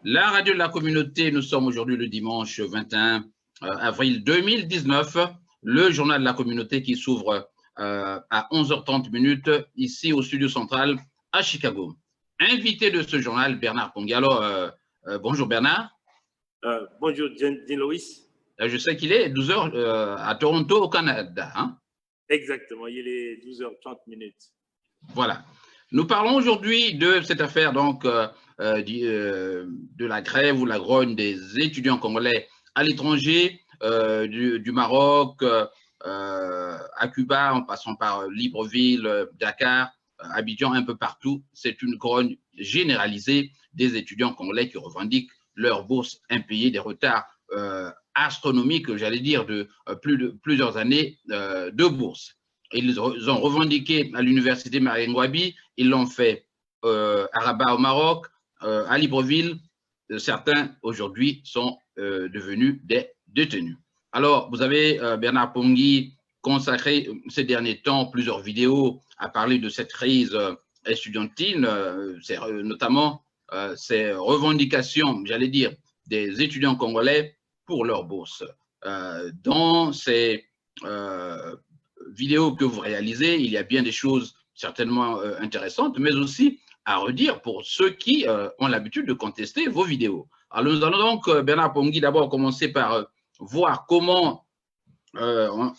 La radio de la communauté, nous sommes aujourd'hui le dimanche 21 avril 2019, le journal de la communauté qui s'ouvre à 11h30 ici au studio central à Chicago. Invité de ce journal, Bernard Pongi. Alors, bonjour Bernard. Bonjour Jean-Louis. Je sais qu'il est 12h à Toronto au Canada. Hein? Exactement, il est 12h30. Voilà. Nous parlons aujourd'hui de cette affaire donc de la grève ou la grogne des étudiants congolais à l'étranger, du Maroc à Cuba, en passant par Libreville, Dakar, Abidjan, un peu partout. C'est une grogne généralisée des étudiants congolais qui revendiquent leurs bourses impayées, des retards astronomiques, j'allais dire, de plusieurs années de bourse. Ils ont revendiqué à l'université Mariengouabi, ils l'ont fait à Rabat au Maroc, à Libreville. Certains aujourd'hui sont devenus des détenus. Alors, vous avez, Bernard Pongi, consacré ces derniers temps plusieurs vidéos à parler de cette crise estudiantine, notamment ces revendications, j'allais dire, des étudiants congolais pour leur bourse. Dans ces vidéos que vous réalisez, il y a bien des choses certainement intéressantes, mais aussi à redire pour ceux qui ont l'habitude de contester vos vidéos. Alors nous allons donc, Bernard Pongi, d'abord commencer par voir comment on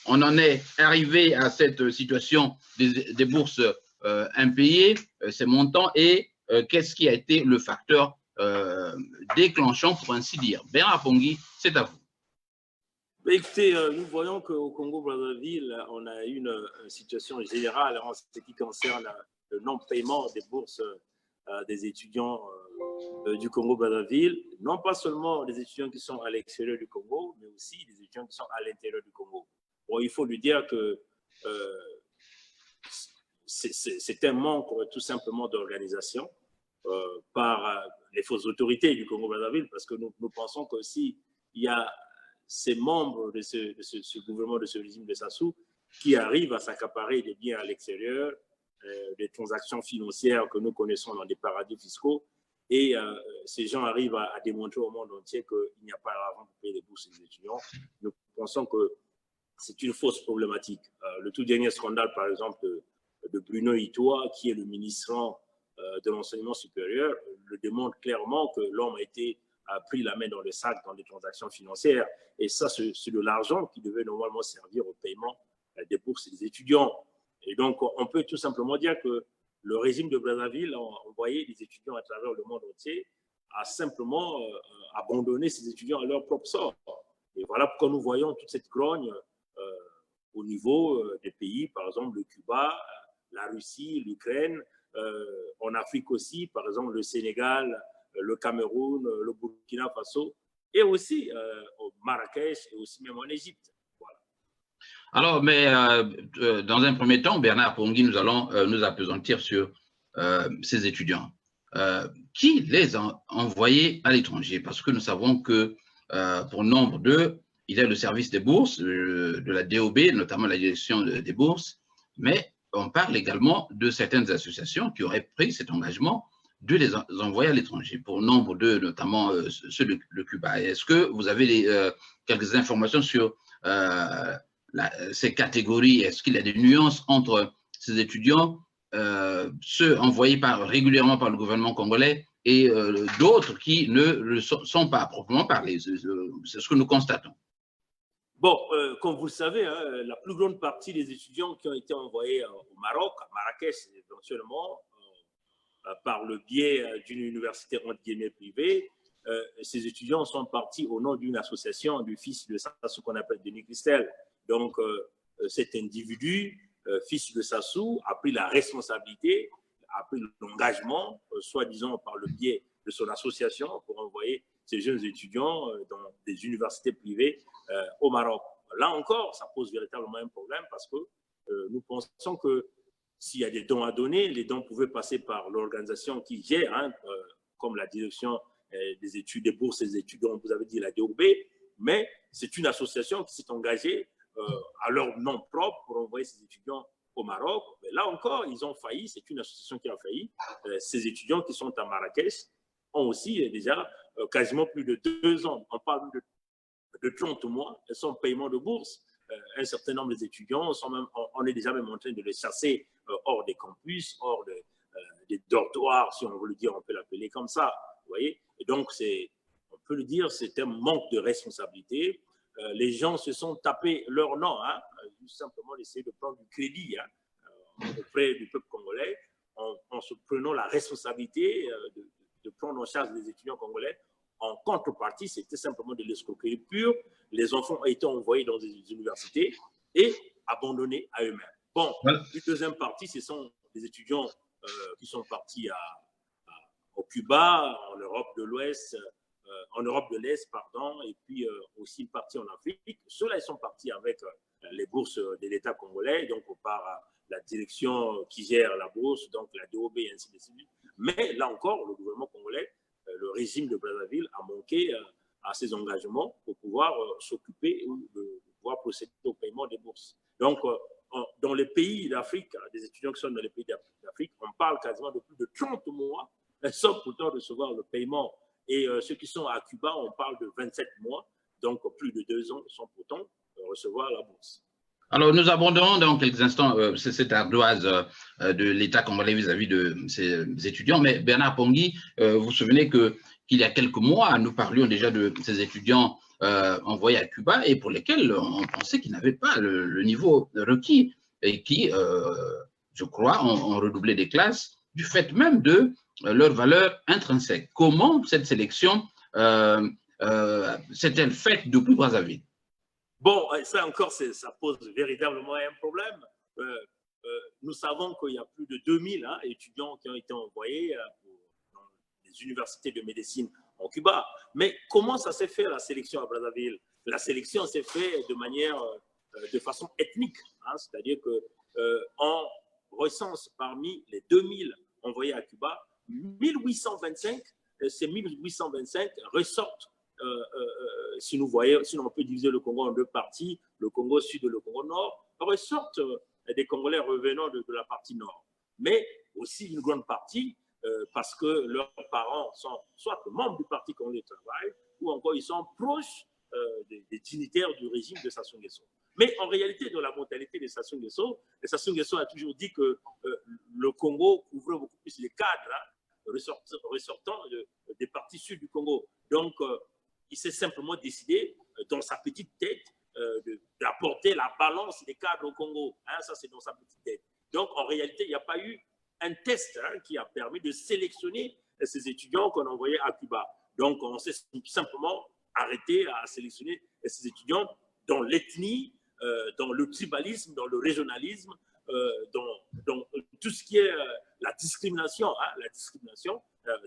en est arrivé à cette situation des bourses impayées, ces montants, et qu'est-ce qui a été le facteur déclenchant, pour ainsi dire. Bernard Pongi, c'est à vous. Écoutez, nous voyons qu'au Congo-Brazzaville, on a une situation générale en ce qui concerne le non-paiement des bourses des étudiants du Congo-Brazzaville, non pas seulement des étudiants qui sont à l'extérieur du Congo, mais aussi des étudiants qui sont à l'intérieur du Congo. Bon, il faut lui dire que c'est un manque tout simplement d'organisation par les fausses autorités du Congo-Brazzaville, parce que nous pensons que s'il y a ces membres de ce gouvernement, de ce régime de Sassou, qui arrivent à s'accaparer des biens à l'extérieur, des transactions financières que nous connaissons dans des paradis fiscaux, et ces gens arrivent à démontrer au monde entier qu'il n'y a pas d'argent pour payer les bourses des étudiants. Nous pensons que c'est une fausse problématique. Le tout dernier scandale, par exemple, de Bruno Itoa, qui est le ministre de l'enseignement supérieur, le démontre clairement que l'homme a pris la main dans le sac dans des transactions financières. Et ça, c'est de l'argent qui devait normalement servir au paiement des bourses des étudiants. Et donc, on peut tout simplement dire que le régime de Brazzaville a envoyé des étudiants à travers le monde entier à simplement abandonner ces étudiants à leur propre sort. Et voilà pourquoi nous voyons toute cette grogne au niveau des pays, par exemple le Cuba, la Russie, l'Ukraine, en Afrique aussi, par exemple le Sénégal, le Cameroun, le Burkina Faso, et aussi au Marrakech et aussi même en Égypte. Voilà. Alors, mais dans un premier temps, Bernard Pongi, nous allons nous appesantir sur ces étudiants. Qui les a envoyés à l'étranger? Parce que nous savons que pour nombre d'eux, il y a le service des bourses, de la DOB, notamment la direction des bourses, mais on parle également de certaines associations qui auraient pris cet engagement de les envoyer à l'étranger. Pour nombre d'eux, notamment ceux de Cuba. Est-ce que vous avez quelques informations sur ces catégories? Est-ce qu'il y a des nuances entre ces étudiants, ceux envoyés régulièrement par le gouvernement congolais, et d'autres qui ne le sont pas à proprement parler? C'est ce que nous constatons. Bon, comme vous le savez, hein, la plus grande partie des étudiants qui ont été envoyés au Maroc, à Marrakech éventuellement, par le biais d'une université entre guillemets privée, ces étudiants sont partis au nom d'une association du fils de Sassou qu'on appelle Denis Christel. Donc, cet individu, fils de Sassou, a pris la responsabilité, a pris l'engagement, soi-disant par le biais de son association, pour envoyer ces jeunes étudiants dans des universités privées au Maroc. Là encore, ça pose véritablement un problème parce que nous pensons que s'il y a des dons à donner, les dons pouvaient passer par l'organisation qui gère, hein, comme la direction des études, des bourses des études, dont vous avez dit la DOB, mais c'est une association qui s'est engagée à leur nom propre pour envoyer ces étudiants au Maroc. Mais là encore, ils ont failli, c'est une association qui a failli. Ces étudiants qui sont à Marrakech ont aussi déjà quasiment plus de 2 ans. On parle de 30 mois sans paiement de bourse. Un certain nombre d'étudiants, on est déjà même en train de les chasser hors des campus, hors des dortoirs, si on veut le dire, on peut l'appeler comme ça. Vous voyez? Et donc, on peut le dire, c'est un manque de responsabilité. Les gens se sont tapés leur nom, hein, juste simplement d'essayer de prendre du crédit auprès du peuple congolais, en se prenant la responsabilité de prendre en charge les étudiants congolais. En contrepartie, c'était simplement de l'escroquerie pure. Les enfants ont été envoyés dans des universités et abandonnés à eux-mêmes. Bon, une deuxième partie, ce sont des étudiants qui sont partis au Cuba, en Europe de l'Ouest, en Europe de l'Est, pardon, et puis aussi une partie en Afrique. Ceux-là, ils sont partis avec les bourses de l'État congolais, donc par la direction qui gère la bourse, donc la DOB et ainsi de suite. Mais là encore, le gouvernement congolais, le régime de Brazzaville a manqué à ses engagements pour pouvoir s'occuper ou de pouvoir procéder au paiement des bourses. Donc, dans les pays d'Afrique, des étudiants qui sont dans les pays d'Afrique, on parle quasiment de plus de 30 mois, sans pourtant recevoir le paiement. Et ceux qui sont à Cuba, on parle de 27 mois, donc plus de 2 ans, sans pourtant recevoir la bourse. Alors, nous abordons dans quelques instants cette ardoise de l'État congolais vis-à-vis de ces étudiants. Mais Bernard Pongui, vous vous souvenez qu'il y a quelques mois, nous parlions déjà de ces étudiants envoyés à Cuba et pour lesquels on pensait qu'ils n'avaient pas le niveau requis et qui, je crois, ont redoublé des classes du fait même de leur valeur intrinsèque. Comment cette sélection s'est-elle faite depuis Brazzaville? Bon, ça encore, ça pose véritablement un problème. Nous savons qu'il y a plus de 2000 étudiants qui ont été envoyés dans les universités de médecine en Cuba. Mais comment ça s'est fait, la sélection à Brazzaville? La sélection s'est faite de façon ethnique, c'est-à-dire qu'on recense parmi les 2000 envoyés à Cuba, 1825, ces 1825 ressortent. Si on peut diviser le Congo en 2 parties, le Congo Sud et le Congo Nord, ressortent des Congolais revenant de la partie Nord. Mais aussi une grande partie parce que leurs parents sont soit membres du Parti Congolais du Travail ou encore ils sont proches des dignitaires du régime de Sassou Nguesso. Mais en réalité, dans la mentalité de Sassou Nguesso a toujours dit que le Congo couvrait beaucoup plus les cadres ressortant des parties sud du Congo. Donc, il s'est simplement décidé, dans sa petite tête, d'apporter la balance des cadres au Congo. Ça, c'est dans sa petite tête. Donc, en réalité, il n'y a pas eu un test qui a permis de sélectionner ces étudiants qu'on envoyait à Cuba. Donc, on s'est simplement arrêté à sélectionner ces étudiants dans l'ethnie, dans le tribalisme, dans le régionalisme, dans tout ce qui est la discrimination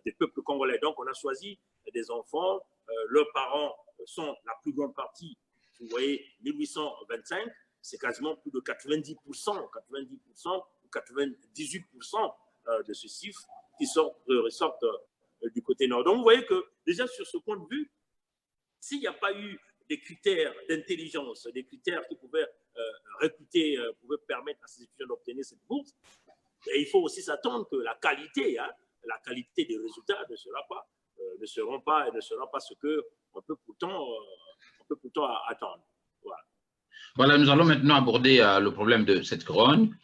des peuples congolais. Donc, on a choisi des enfants, leurs parents sont la plus grande partie, vous voyez, 1825, c'est quasiment plus de 90% ou 98% de ce chiffre qui ressortent du côté nord. Donc, vous voyez que déjà sur ce point de vue, s'il n'y a pas eu des critères d'intelligence, des critères qui pouvaient pouvaient permettre à ces étudiants d'obtenir cette bourse, et il faut aussi s'attendre que la qualité des résultats ne sera pas ce qu'on peut pourtant attendre. Voilà, nous allons maintenant aborder le problème de cette grogne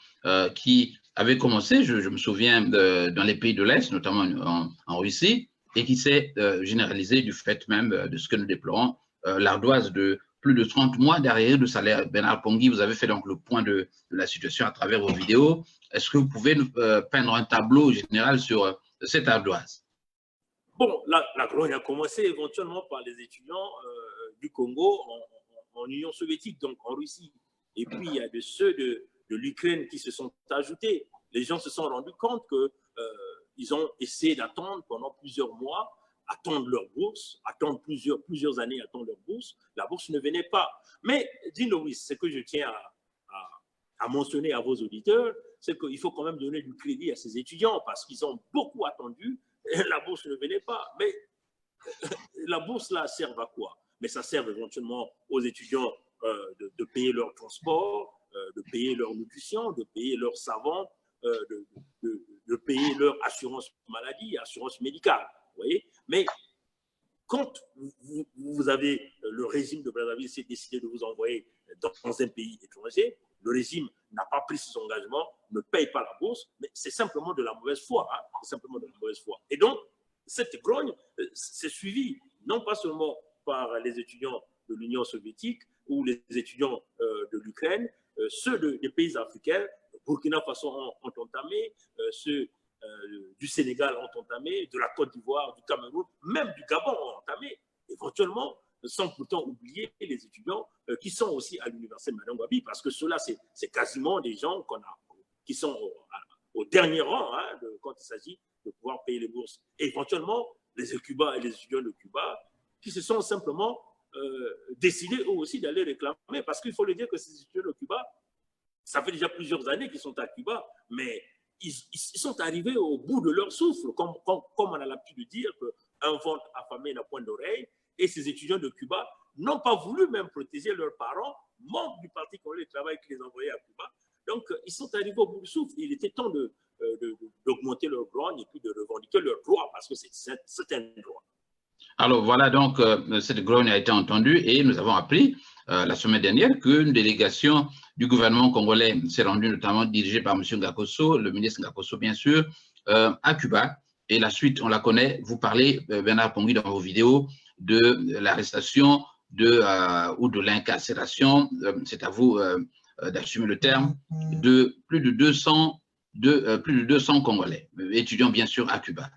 qui avait commencé, je me souviens, dans les pays de l'Est, notamment en Russie, et qui s'est généralisée du fait même de ce que nous déplorons, l'ardoise de plus de 30 mois d'arriérés de salaire. Bernard Pongui, vous avez fait donc le point de la situation à travers vos vidéos. Est-ce que vous pouvez nous peindre un tableau général sur cette ardoise? Bon, la grogne a commencé éventuellement par les étudiants du Congo en Union soviétique, donc en Russie. Et puis, il y a de ceux de l'Ukraine qui se sont ajoutés. Les gens se sont rendus compte qu'ils ont essayé d'attendre pendant plusieurs mois, attendre leur bourse, attendre plusieurs années, attendre leur bourse. La bourse ne venait pas. Mais, Dean Lewis, ce que je tiens à mentionner à vos auditeurs, c'est qu'il faut quand même donner du crédit à ces étudiants parce qu'ils ont beaucoup attendu. La bourse ne venait pas. Mais la bourse, là, sert à quoi? Mais ça sert éventuellement aux étudiants de payer leur transport, de payer leur nutrition, de payer leurs savons, de payer leur assurance maladie, assurance médicale. Vous voyez? Mais quand vous avez le régime de Brazzaville s'est décidé de vous envoyer dans un pays étranger, le régime n'a pas pris ses engagements, ne paye pas la bourse, mais c'est simplement de la mauvaise foi. Hein, c'est simplement de la mauvaise foi. Et donc, cette grogne s'est suivie non pas seulement par les étudiants de l'Union soviétique ou les étudiants de l'Ukraine, ceux des pays africains, Burkina Faso ont entamé, ceux du Sénégal ont entamé, de la Côte d'Ivoire, du Cameroun, même du Gabon ont entamé, éventuellement, sans pourtant oublier les étudiants qui sont aussi à l'université Madame Wabi, parce que ceux-là, c'est quasiment des gens qui sont au dernier rang hein, quand il s'agit de pouvoir payer les bourses. Et éventuellement, les Cuba et les étudiants de Cuba qui se sont simplement décidés eux aussi d'aller réclamer, parce qu'il faut le dire que ces étudiants de Cuba, ça fait déjà plusieurs années qu'ils sont à Cuba, mais ils sont arrivés au bout de leur souffle, comme on a l'habitude de dire qu'un ventre affamé n'a point d'oreille, et ces étudiants de Cuba n'ont pas voulu même protéger leurs parents, membres du Parti congolais du travail qui les envoyait à Cuba. Donc, ils sont arrivés au bout du souffle. Il était temps d'augmenter leur grogne et puis de revendiquer leurs droits, parce que c'est un droit. Alors voilà, donc cette grogne a été entendue et nous avons appris la semaine dernière qu'une délégation du gouvernement congolais s'est rendue, notamment dirigée par M. Ngakosso, le ministre Ngakosso bien sûr, à Cuba. Et la suite, on la connaît. Vous parlez, Bernard Pongui, dans vos vidéos, de l'arrestation ou de l'incarcération, c'est à vous d'assumer le terme, de plus de 200 Congolais, étudiants bien sûr à Cuba.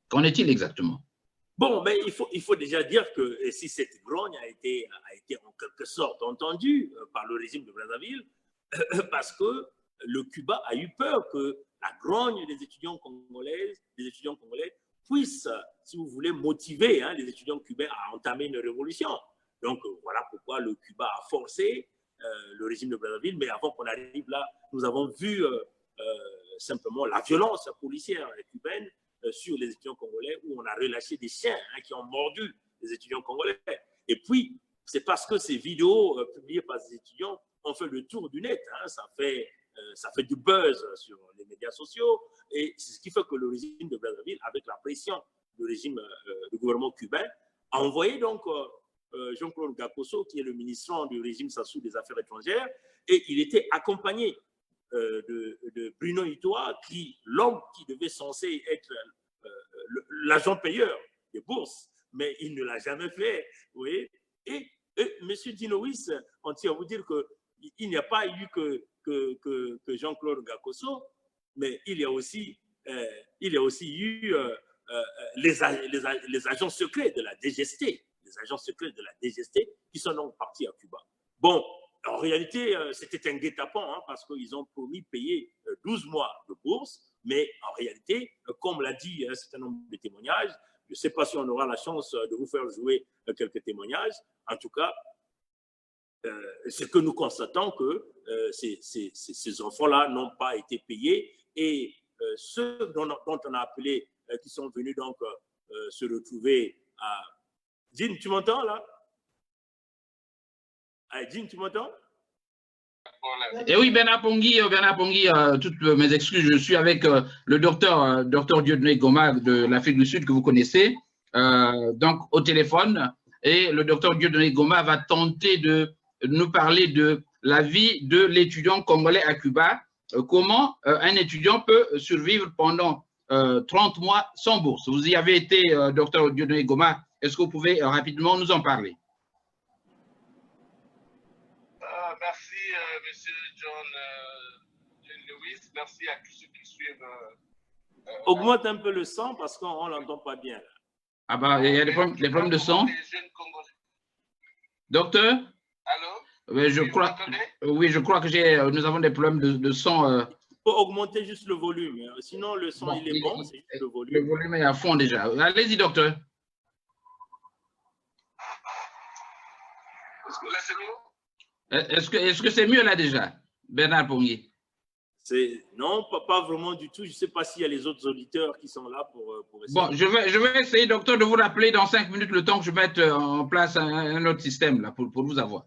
Qu'en est-il exactement? Bon, mais il faut déjà dire que si cette grogne a été en quelque sorte entendue par le régime de Brazzaville, parce que le Cuba a eu peur que la grogne des étudiants congolais puisse, si vous voulez, motiver hein, les étudiants cubains à entamer une révolution. Donc, voilà pourquoi le Cuba a forcé le régime de Brazzaville. Mais avant qu'on arrive là, nous avons vu simplement la violence policière cubaine sur les étudiants congolais, où on a relâché des chiens hein, qui ont mordu les étudiants congolais. Et puis, c'est parce que ces vidéos publiées par ces étudiants ont fait le tour du net. Hein, ça fait du buzz sur les médias sociaux. Et c'est ce qui fait que le régime de Brazzaville, avec la pression du régime du gouvernement cubain, a envoyé donc Jean-Claude Ngakosso, qui est le ministre du régime Sassou des Affaires étrangères, et il était accompagné de Bruno Itoa, l'homme qui devait censé être l'agent payeur des bourses, mais il ne l'a jamais fait. Vous voyez? Et M. Dinowis, on tient à vous dire qu'il n'y a pas eu que Jean-Claude Ngakosso, mais il y a aussi eu les agents secrets de la DGST, les agents secrets de la DGST qui sont donc partis à Cuba. Bon, en réalité, c'était un guet-apens hein, parce qu'ils ont promis de payer 12 mois de bourse, mais en réalité, comme l'a dit un certain nombre de témoignages, je ne sais pas si on aura la chance de vous faire jouer quelques témoignages. En tout cas, c'est que nous constatons que ces enfants-là n'ont pas été payés et ceux dont on a appelé, qui sont venus donc se retrouver à... Jean, tu m'entends là? Jean, tu m'entends? Et oui, Bernard Pongui, toutes mes excuses, je suis avec le docteur Dieudonné Goma de l'Afrique du Sud que vous connaissez, donc au téléphone, et le docteur Dieudonné Goma va tenter de nous parler de la vie de l'étudiant congolais à Cuba, comment un étudiant peut survivre pendant 30 mois sans bourse. Vous y avez été, docteur Dieudonné Goma, est-ce que vous pouvez rapidement nous en parler? Merci, monsieur John Lewis. Merci à tous ceux qui suivent. Augmente un peu le son parce qu'on ne l'entend pas bien. Ah bah, il y a des problèmes de son. Docteur? Allô? Oui, je crois que nous avons des problèmes de son. Il faut augmenter juste le volume. Sinon, le son, il est bon, c'est juste le volume. Le volume est à fond déjà. Allez-y, docteur. Est-ce que là, c'est mieux? Est-ce que c'est mieux là déjà, Bernard Pongui? Non, pas vraiment du tout. Je ne sais pas s'il y a les autres auditeurs qui sont là pour essayer. Bon, je vais essayer, docteur, de vous rappeler dans 5 minutes le temps que je mette en place un autre système là, pour vous avoir.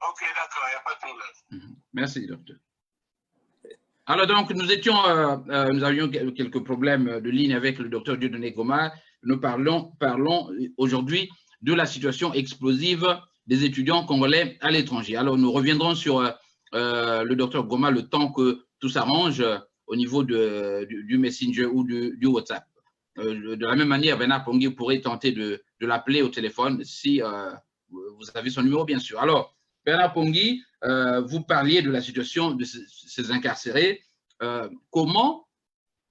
Ok, d'accord, il n'y a pas de problème. Merci, docteur. Alors donc, nous avions quelques problèmes de ligne avec le docteur Dieudonné Goma nous parlons aujourd'hui de la situation explosive des étudiants congolais à l'étranger. Alors, nous reviendrons sur le docteur Goma le temps que tout s'arrange au niveau du Messenger ou du WhatsApp. De la même manière, Bernard Pongui pourrait tenter de l'appeler au téléphone si vous avez son numéro, bien sûr. Alors, Bernard Pongui, vous parliez de la situation de ces incarcérés. Comment,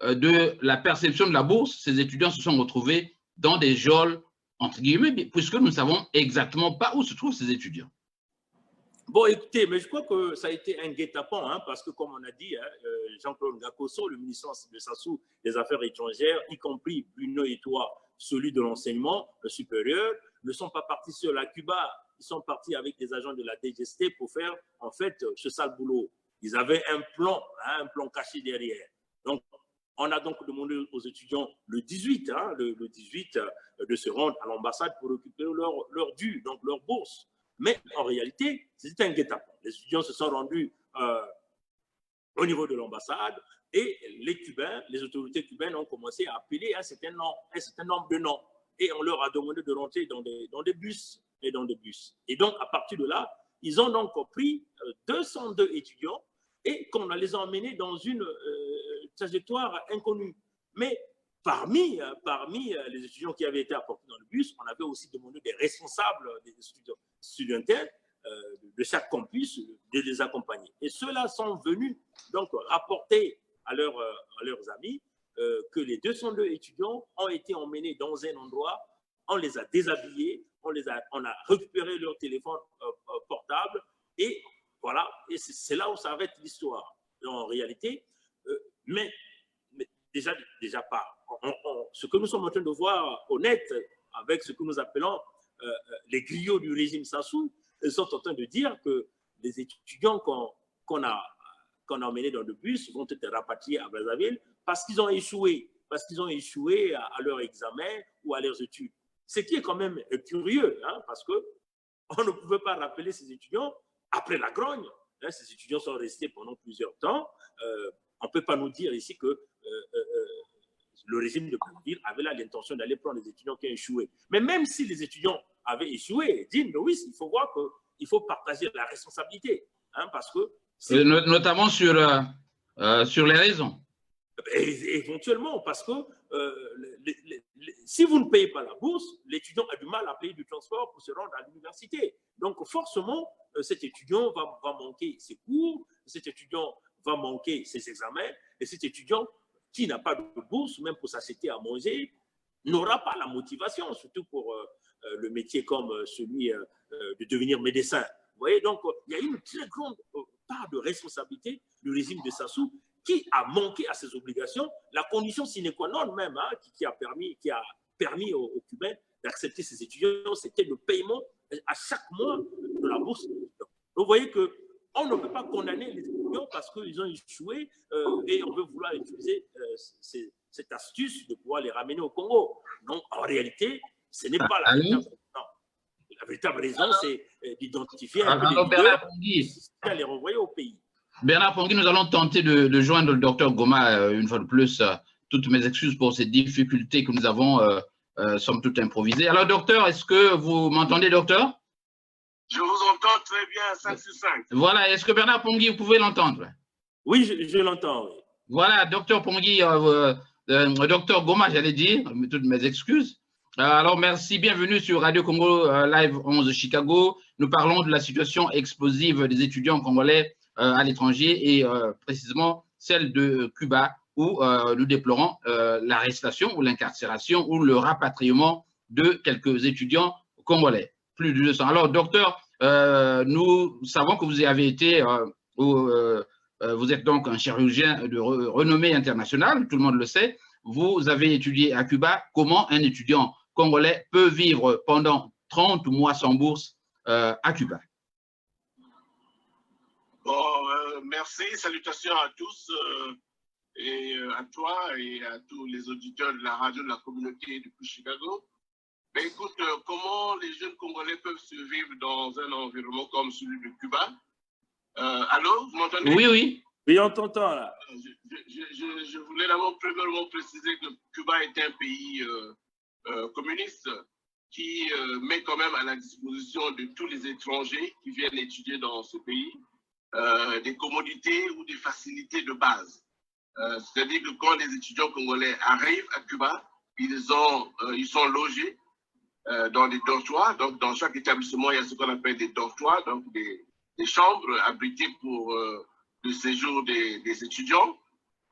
de la perception de la bourse, ces étudiants se sont retrouvés dans des geôles, entre guillemets, puisque nous ne savons exactement pas où se trouvent ces étudiants? Bon, écoutez, mais je crois que ça a été un guet-apens, hein, parce que, comme on a dit, hein, Jean-Claude Ngakoso, le ministre de Sassou des Affaires étrangères, y compris Bruno Eto'o, celui de l'enseignement supérieur, ne sont pas partis sur la Cuba. Ils sont partis avec des agents de la DGST pour faire, en fait, ce sale boulot. Ils avaient un plan caché derrière. Donc, on a donc demandé aux étudiants le 18, hein, le 18 de se rendre à l'ambassade pour récupérer leur dû, donc leur bourse. Mais en réalité, c'était un guet-apens. Les étudiants se sont rendus au niveau de l'ambassade et les Cubains, les autorités cubaines ont commencé à appeler un certain nombre de noms. Et on leur a demandé de rentrer dans des bus et dans des bus. Et donc, à partir de là, ils ont donc pris 202 étudiants et qu'on les a emmenés dans une trajectoire inconnue. Mais parmi les étudiants qui avaient été apportés dans le bus, on avait aussi demandé des responsables des studentels de chaque campus de les accompagner. Et ceux-là sont venus donc rapporter à leurs amis que les 202 étudiants ont été emmenés dans un endroit, on les a déshabillés, on a récupéré leur téléphone portable et voilà, et c'est là où s'arrête l'histoire. En réalité, mais déjà pas. Ce que nous sommes en train de voir honnête avec ce que nous appelons les griots du régime Sassou, ils sont en train de dire que les étudiants qu'on a emmenés dans le bus vont être rapatriés à Brazzaville parce qu'ils ont échoué à leur examen ou à leurs études. Ce qui est quand même curieux, hein, parce qu'on ne pouvait pas rappeler ces étudiants après la grogne. Hein, ces étudiants sont restés pendant plusieurs temps. On ne peut pas nous dire ici que le régime de Brazzaville avait là l'intention d'aller prendre les étudiants qui ont échoué. Mais même si les étudiants avaient échoué, Dean Lewis, il faut voir qu'il faut partager la responsabilité. Hein, parce que notamment sur les raisons. Éventuellement, parce que si vous ne payez pas la bourse, l'étudiant a du mal à payer du transport pour se rendre à l'université. Donc, forcément, cet étudiant va manquer ses cours, cet étudiant va manquer ses examens, et cet étudiant qui n'a pas de bourse, même pour s'acheter à manger, n'aura pas la motivation, surtout pour le métier comme celui de devenir médecin. Vous voyez, donc, il y a une très grande part de responsabilité du régime de Sassou qui a manqué à ses obligations, la condition sine qua non même, hein, qui a permis aux Cubains d'accepter ces étudiants, c'était le paiement à chaque mois de la bourse. Donc, vous voyez qu'on ne peut pas condamner les étudiants parce qu'ils ont échoué et on veut vouloir utiliser cette astuce de pouvoir les ramener au Congo. Donc, en réalité, ce n'est pas la véritable raison. La véritable raison, c'est d'identifier un peu les leaders et les renvoyer au pays. Bernard Pongui, nous allons tenter de joindre le docteur Goma une fois de plus. Toutes mes excuses pour ces difficultés que nous avons, somme toute improvisées. Alors, docteur, est-ce que vous m'entendez, docteur? Je vous entends très bien, 5 sur 5. Voilà, est-ce que Bernard Pongui, vous pouvez l'entendre? Oui, je l'entends. Oui. Voilà, docteur Pongui, docteur Goma, j'allais dire, toutes mes excuses. Alors, merci, bienvenue sur Radio Congo Live 11 Chicago. Nous parlons de la situation explosive des étudiants congolais à l'étranger et précisément celle de Cuba où nous déplorons l'arrestation ou l'incarcération ou le rapatriement de quelques étudiants congolais, plus de 200. Alors, docteur, nous savons que vous avez été, vous êtes donc un chirurgien de renommée internationale, tout le monde le sait. Vous avez étudié à Cuba. Comment un étudiant congolais peut vivre pendant 30 mois sans bourse à Cuba? Bon, merci, salutations à tous et à toi et à tous les auditeurs de la radio de la communauté depuis Chicago. Ben, écoute, comment les jeunes Congolais peuvent survivre dans un environnement comme celui de Cuba? Allô, vous m'entendez? Oui, oui. Oui, on t'entend là. Je voulais d'abord premièrement préciser que Cuba est un pays communiste qui met quand même à la disposition de tous les étrangers qui viennent étudier dans ce pays des commodités ou des facilités de base. C'est-à-dire que quand les étudiants congolais arrivent à Cuba, ils sont logés dans des dortoirs. Donc, dans chaque établissement, il y a ce qu'on appelle des dortoirs, donc des chambres abritées pour le séjour des étudiants.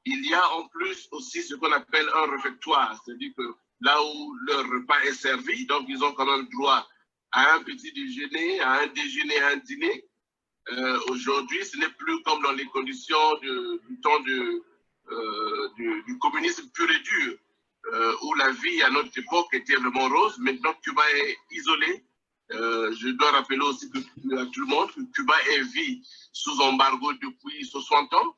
Il y a en plus aussi ce qu'on appelle un réfectoire, c'est-à-dire que là où leur repas est servi, donc ils ont quand même droit à un petit déjeuner, à un déjeuner, à un dîner. Aujourd'hui, ce n'est plus comme dans les conditions du temps du communisme pur et dur, où la vie à notre époque était vraiment rose. Maintenant, Cuba est isolé. Je dois rappeler aussi à tout le monde que Cuba vit sous embargo depuis 60 ans.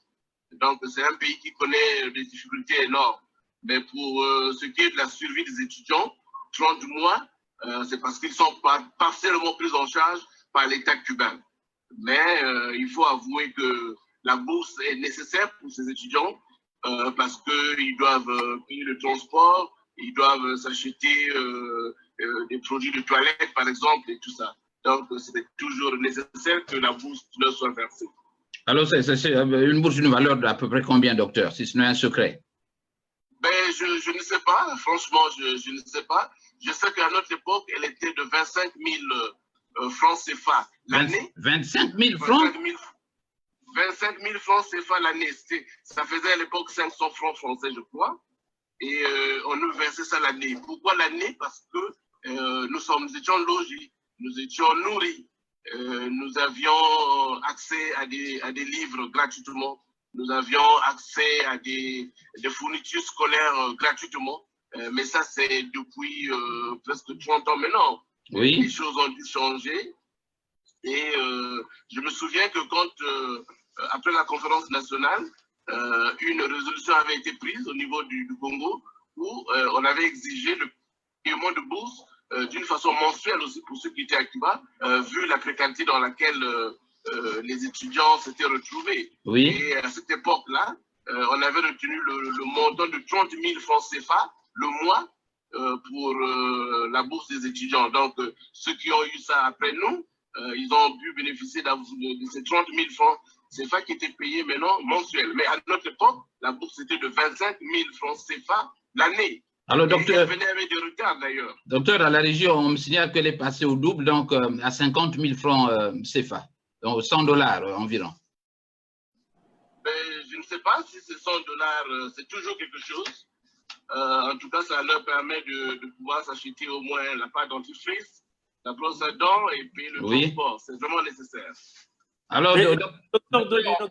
Donc, c'est un pays qui connaît des difficultés énormes. Mais pour ce qui est de la survie des étudiants, 30 mois, c'est parce qu'ils sont partiellement pris en charge par l'État cubain. Mais il faut avouer que la bourse est nécessaire pour ces étudiants parce qu'ils doivent payer le transport, ils doivent s'acheter des produits de toilette, par exemple, et tout ça. Donc, c'est toujours nécessaire que la bourse leur soit versée. Alors, c'est une bourse d'une valeur d'à peu près combien, docteur, si ce n'est un secret? Ben, je ne sais pas, franchement, je ne sais pas. Je sais qu'à notre époque, elle était de 25 000 francs CFA l'année. 25 000 francs 25 000 francs CFA l'année. Ça faisait à l'époque 500 francs français, je crois. Et on nous versait ça l'année. Pourquoi l'année? Parce que nous étions logés, nous étions nourris. Nous avions accès à des livres gratuitement. Nous avions accès à des fournitures scolaires gratuitement. Mais ça, c'est depuis presque 30 ans maintenant. Oui. Les choses ont dû changer. Et je me souviens que quand, après la conférence nationale, une résolution avait été prise au niveau du Congo où on avait exigé le paiement de bourse d'une façon mensuelle aussi pour ceux qui étaient à Cuba, vu la précarité dans laquelle les étudiants s'étaient retrouvés. Oui. Et à cette époque-là, on avait retenu le montant de 30 000 francs CFA le mois pour la bourse des étudiants. Donc, ceux qui ont eu ça après nous, ils ont pu bénéficier de ces 30 000 francs CFA qui étaient payés maintenant mensuels. Mais à notre époque, la bourse était de 25 000 francs CFA l'année. Alors, docteur, elle venait avec des retards d'ailleurs. Docteur, à la région, on me signale qu'elle est passée au double, donc à 50 000 francs CFA, donc 100 $ environ. Ben, je ne sais pas si ces 100 $, c'est toujours quelque chose. En tout cas, ça leur permet de pouvoir s'acheter au moins la pâte dentifrice, la brosse à dents et payer le transport. C'est vraiment nécessaire. Alors, docteur,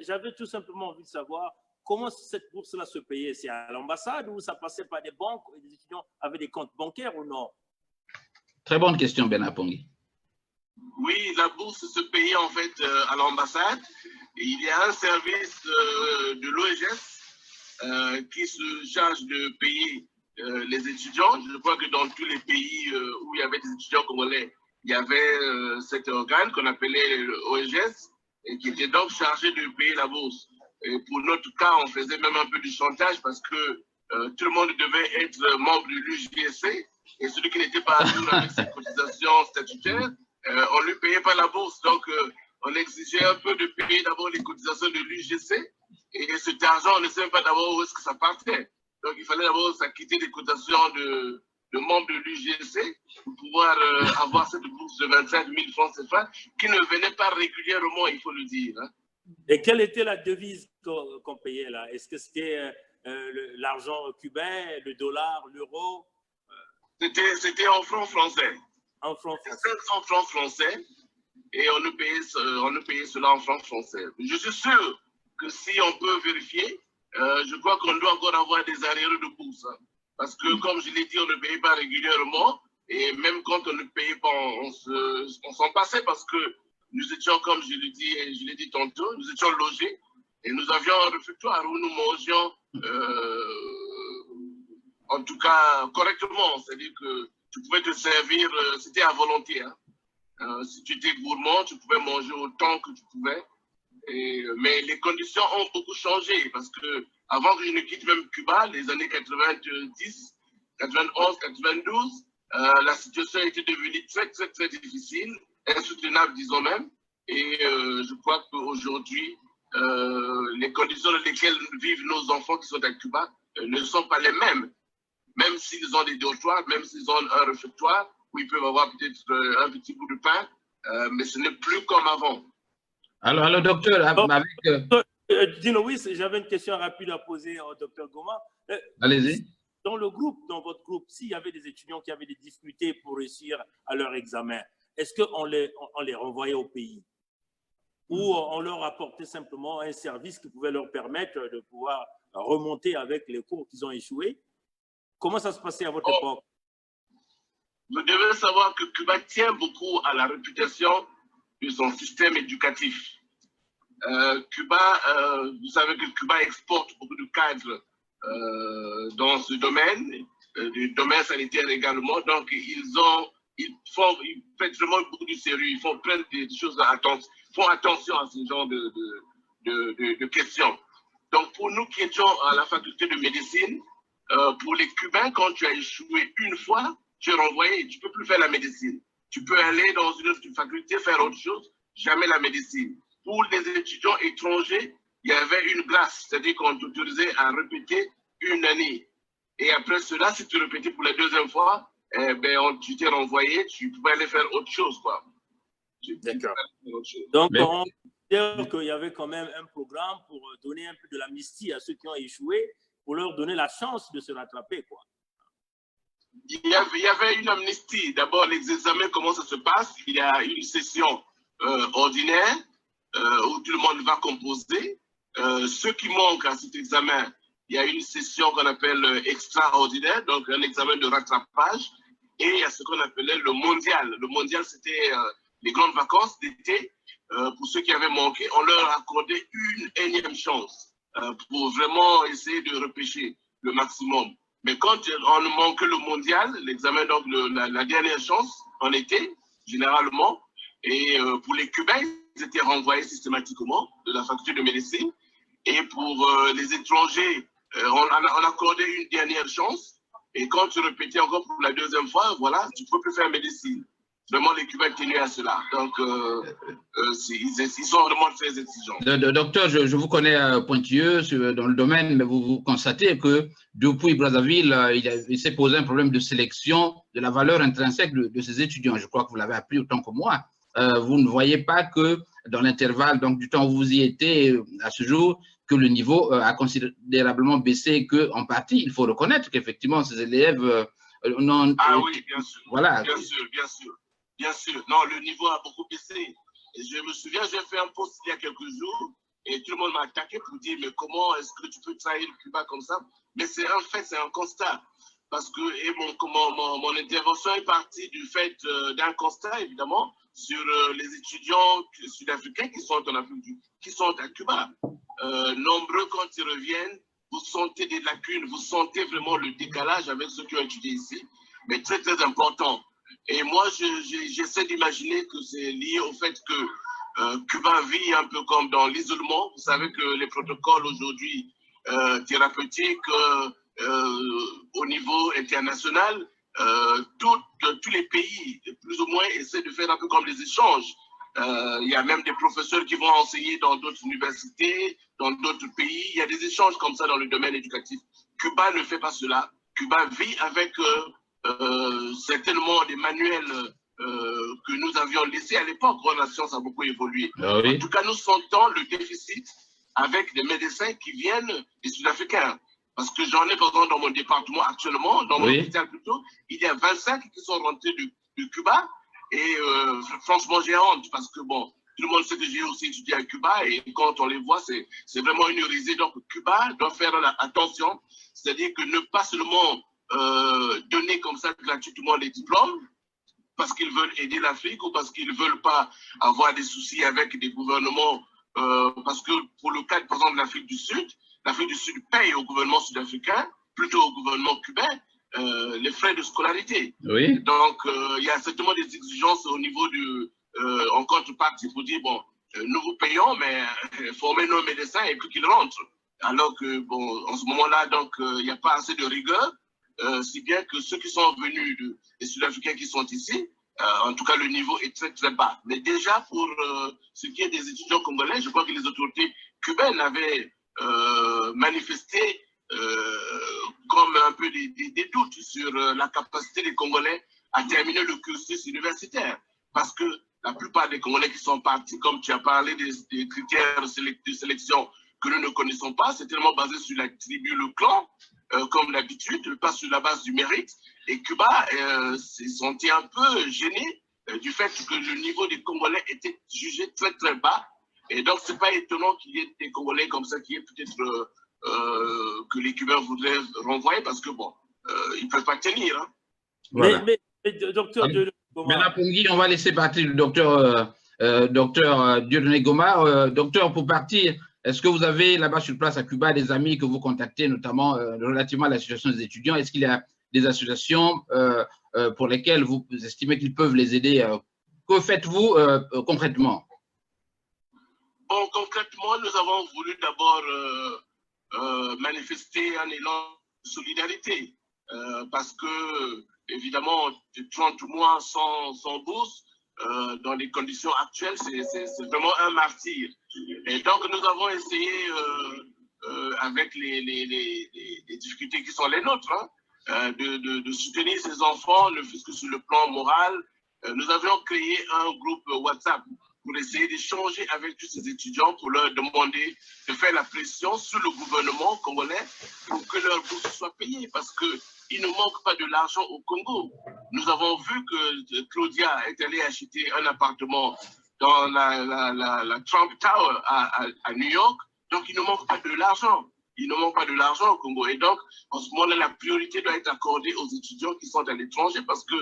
j'avais tout simplement envie de savoir comment cette bourse-là se payait. C'est à l'ambassade ou ça passait par des banques et les étudiants avaient des comptes bancaires ou non? Très bonne question, Bernard Pongui. Oui, la bourse se payait en fait à l'ambassade. Il y a un service de l'OEGS qui se charge de payer les étudiants. Je crois que dans tous les pays où il y avait des étudiants congolais, il y avait cet organe qu'on appelait l'OEGS et qui était donc chargé de payer la bourse. Et pour notre cas, on faisait même un peu du chantage parce que tout le monde devait être membre de l'UJSC et celui qui n'était pas à jour avec ses cotisations statutaires, on ne lui payait pas la bourse. Donc, on exigeait un peu de payer d'abord les cotisations de l'UJSC et cet argent, on ne sait même pas d'abord où est-ce que ça partait. Donc, il fallait d'abord s'acquitter des cotisations de membres de l'UJSC pour pouvoir avoir cette bourse de 25 000 francs CFA qui ne venait pas régulièrement, il faut le dire. Hein. Et quelle était la devise qu'on payait là? Est-ce que c'était l'argent cubain, le dollar, l'euro? C'était en francs français. En francs français. 500 francs français et on nous payait cela en francs français. Je suis sûr que si on peut vérifier, je crois qu'on doit encore avoir des arriérés de bourse. Hein, parce que, comme je l'ai dit, on ne payait pas régulièrement et même quand on ne payait pas, on s'en passait parce que nous étions, comme je l'ai dit tantôt, nous étions logés et nous avions un réfectoire où nous mangions, en tout cas, correctement. C'est-à-dire que tu pouvais te servir, c'était à volonté. Hein. Si tu étais gourmand, tu pouvais manger autant que tu pouvais. Mais les conditions ont beaucoup changé parce que avant que je ne quitte même Cuba, les années 90, 91, 92, la situation était devenue très, très, très difficile, insoutenable, disons même. Et je crois qu'aujourd'hui, les conditions dans lesquelles vivent nos enfants qui sont à Cuba ne sont pas les mêmes. Même s'ils ont des dortoirs, même s'ils ont un réfectoire, où ils peuvent avoir peut-être un petit bout de pain, mais ce n'est plus comme avant. Alors docteur, avec... Dino, oui, j'avais une question rapide à poser au docteur Goma. Allez-y. Dans le groupe, dans votre groupe, s'il y avait des étudiants qui avaient des difficultés pour réussir à leur examen, est-ce qu'on les renvoyait au pays? Ou on leur apportait simplement un service qui pouvait leur permettre de pouvoir remonter avec les cours qu'ils ont échoués? Comment ça se passait à votre époque? Vous devez savoir que Cuba tient beaucoup à la réputation de son système éducatif. Cuba, vous savez que Cuba exporte beaucoup de cadres dans ce domaine, du domaine sanitaire également. Donc, ils prennent vraiment beaucoup de sérieux. Ils font plein de choses font attention à ce genre de questions. Donc, pour nous qui étions à la faculté de médecine, pour les Cubains, quand tu as échoué une fois, tu es renvoyé, tu ne peux plus faire la médecine. Tu peux aller dans une autre faculté, faire autre chose, jamais la médecine. Pour les étudiants étrangers, il y avait une grâce, c'est-à-dire qu'on t'autorisait à répéter une année. Et après cela, si tu répétais pour la deuxième fois, tu t'es renvoyé, tu pouvais aller faire autre chose, quoi. D'accord. Donc, on peut dire qu'il y avait quand même un programme pour donner un peu de l'amnistie à ceux qui ont échoué, pour leur donner la chance de se rattraper, quoi. Il y avait une amnistie. D'abord, les examens, comment ça se passe? Il y a une session ordinaire où tout le monde va composer. Ceux qui manquent à cet examen, il y a une session qu'on appelle extraordinaire, donc un examen de rattrapage. Et il y a ce qu'on appelait le mondial. Le mondial, c'était les grandes vacances d'été. Pour ceux qui avaient manqué, on leur accordait une énième chance pour vraiment essayer de repêcher le maximum. Mais quand on manque le mondial, l'examen, donc la dernière chance en été, généralement, et pour les Cubains, ils étaient renvoyés systématiquement de la faculté de médecine. Et pour les étrangers, on accordait une dernière chance. Et quand tu répétais encore pour la deuxième fois, voilà, tu ne peux plus faire médecine. Vraiment, les Cubains tenaient à cela. Donc, ils sont vraiment très exigeants. Docteur, je vous connais pointilleux dans le domaine, mais vous constatez que depuis Brazzaville, il s'est posé un problème de sélection de la valeur intrinsèque de ces étudiants. Je crois que vous l'avez appris autant que moi. Vous ne voyez pas que dans l'intervalle du temps où vous y étiez à ce jour, que le niveau a considérablement baissé, qu'en partie, il faut reconnaître qu'effectivement, ces élèves n'ont... Ah oui, bien sûr. Voilà. Bien sûr, bien sûr. Bien sûr, non, le niveau a beaucoup baissé. Et je me souviens, j'ai fait un post il y a quelques jours et tout le monde m'a attaqué pour dire mais comment est-ce que tu peux trahir le Cuba comme ça? Mais c'est un fait, c'est un constat. Parce que mon intervention est partie du fait d'un constat, évidemment, sur les étudiants sud-africains qui sont en Afrique, qui sont à Cuba. Nombreux, quand ils reviennent, vous sentez des lacunes, vous sentez vraiment le décalage avec ceux qui ont étudié ici, mais très, très important. Et moi, j'essaie d'imaginer que c'est lié au fait que Cuba vit un peu comme dans l'isolement. Vous savez que les protocoles aujourd'hui thérapeutiques au niveau international, tous les pays, plus ou moins, essaient de faire un peu comme des échanges. Il y a même des professeurs qui vont enseigner dans d'autres universités, dans d'autres pays. Il y a des échanges comme ça dans le domaine éducatif. Cuba ne fait pas cela. Cuba vit avec... certainement des manuels que nous avions laissés à l'époque où la science a beaucoup évolué. Ah oui. En tout cas, nous sentons le déficit avec des médecins qui viennent des Sud-Africains. Parce que j'en ai, par exemple, dans mon département actuellement, dans mon hôpital plutôt, il y a 25 qui sont rentrés de Cuba. Et franchement, j'ai honte parce que, bon, tout le monde sait que j'ai aussi étudié à Cuba et quand on les voit, c'est vraiment une risée. Donc, Cuba doit faire attention, c'est-à-dire que ne pas seulement donner comme ça gratuitement les diplômes parce qu'ils veulent aider l'Afrique ou parce qu'ils ne veulent pas avoir des soucis avec des gouvernements. Parce que pour le cas, par exemple, de l'Afrique du Sud paye au gouvernement sud-africain, plutôt au gouvernement cubain, les frais de scolarité. Oui. Donc, il y a certainement des exigences au niveau en contrepartie pour dire, bon, nous vous payons, mais formez nos médecins et puis qu'ils rentrent. Alors que, bon, en ce moment-là, donc, il n'y a pas assez de rigueur. si bien que ceux qui sont venus, les Sud-Africains qui sont ici, en tout cas, le niveau est très, très bas. Mais déjà, pour ce qui est des étudiants congolais, je crois que les autorités cubaines avaient manifesté comme un peu des doutes sur la capacité des Congolais à terminer le cursus universitaire. Parce que la plupart des Congolais qui sont partis, comme tu as parlé des critères de sélection que nous ne connaissons pas, c'est tellement basé sur la tribu, le clan, comme d'habitude, pas sur la base du mérite. Et Cuba s'est senti un peu gêné du fait que le niveau des Congolais était jugé très très bas. Et donc, ce n'est pas étonnant qu'il y ait des Congolais comme ça qui est peut-être que les Cubains voudraient renvoyer parce que bon, ils ne peuvent pas tenir. Hein. Voilà. Mais docteur Bernard Pongui, on va laisser partir le docteur Dieudonné Goma. Docteur, pour partir, est-ce que vous avez là-bas sur place à Cuba des amis que vous contactez, notamment relativement à la situation des étudiants? Est-ce qu'il y a des associations pour lesquelles vous estimez qu'ils peuvent les aider? Que faites-vous concrètement? Bon, concrètement, nous avons voulu d'abord manifester un élan de solidarité parce que, évidemment, 30 mois sans bourse, dans les conditions actuelles, c'est vraiment un martyr. Et donc, nous avons essayé, avec les difficultés qui sont les nôtres, hein, de soutenir ces enfants, ne fût-ce que sur le plan moral. Nous avions créé un groupe WhatsApp pour essayer d'échanger avec tous ces étudiants, pour leur demander de faire la pression sur le gouvernement congolais pour que leur bourse soit payée, parce qu'il ne manque pas de l'argent au Congo. Nous avons vu que Claudia est allée acheter un appartement dans la Trump Tower à New York, donc il ne manque pas de l'argent. Il ne manque pas de l'argent au Congo. Et donc, en ce moment-là, la priorité doit être accordée aux étudiants qui sont à l'étranger parce que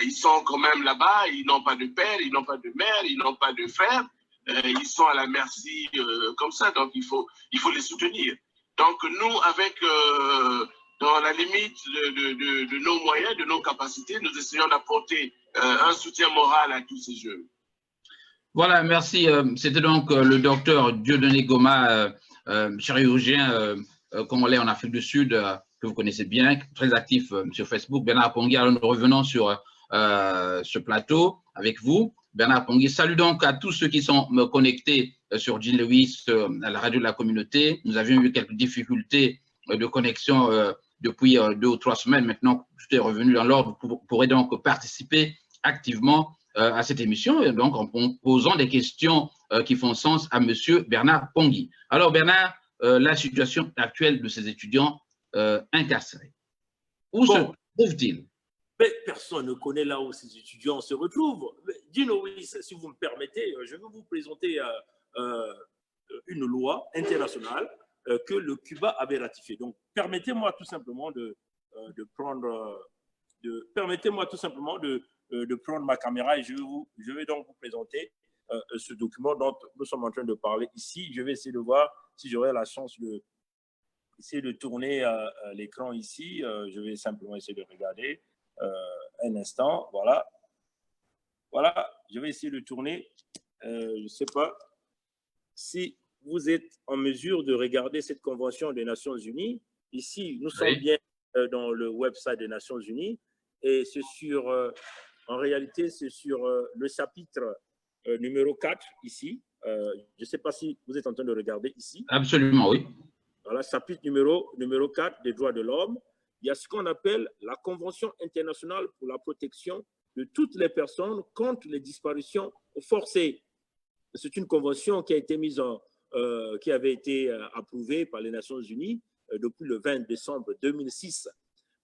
ils sont quand même là-bas, ils n'ont pas de père, ils n'ont pas de mère, ils n'ont pas de frère, ils sont à la merci comme ça, donc il faut les soutenir. Donc nous, avec, dans la limite de nos moyens, de nos capacités, nous essayons d'apporter un soutien moral à tous ces jeunes. Voilà, merci. C'était donc le docteur Dieudonné Goma, chirurgien congolais en Afrique du Sud, que vous connaissez bien, très actif sur Facebook. Bernard Pongui, alors nous revenons sur ce plateau avec vous. Bernard Pongui, salut donc à tous ceux qui sont connectés sur Jean Lewis, à la radio de la communauté. Nous avions eu quelques difficultés de connexion depuis 2 ou 3 semaines. Maintenant, tout est revenu dans l'ordre. Vous pourrez donc participer activement à cette émission, et donc en posant des questions qui font sens à M. Bernard Pongui. Alors Bernard, la situation actuelle de ces étudiants incarcérés, où se trouvent-ils? Mais personne ne connaît là où ces étudiants se retrouvent. Dino, oui, si vous me permettez, je vais vous présenter une loi internationale que le Cuba avait ratifiée. Donc, permettez-moi tout simplement de prendre ma caméra et je vais donc vous présenter ce document dont nous sommes en train de parler ici. Je vais essayer de voir si j'aurai la chance de tourner l'écran ici. Je vais simplement essayer de regarder un instant. Voilà. Voilà, je vais essayer de tourner. Je ne sais pas si vous êtes en mesure de regarder cette convention des Nations Unies. Ici, nous sommes bien dans le website des Nations Unies et c'est sur, en réalité, c'est sur le chapitre numéro 4 ici. Je ne sais pas si vous êtes en train de regarder ici. Absolument, oui. Voilà, chapitre numéro 4 des droits de l'homme. Il y a ce qu'on appelle la Convention internationale pour la protection de toutes les personnes contre les disparitions forcées. C'est une convention qui a été qui avait été approuvée par les Nations Unies depuis le 20 décembre 2006.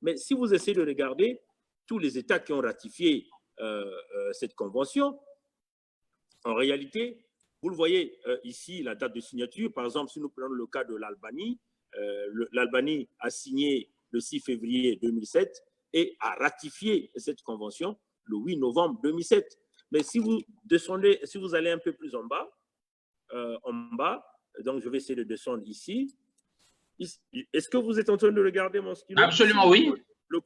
Mais si vous essayez de regarder tous les États qui ont ratifié cette convention, en réalité, vous le voyez ici, la date de signature. Par exemple, si nous prenons le cas de l'Albanie, l'Albanie a signé le 6 février 2007 et a ratifié cette convention le 8 novembre 2007. Mais si vous descendez, si vous allez un peu plus en bas, donc je vais essayer de descendre ici. Est-ce que vous êtes en train de regarder mon stylo? Absolument, oui. Le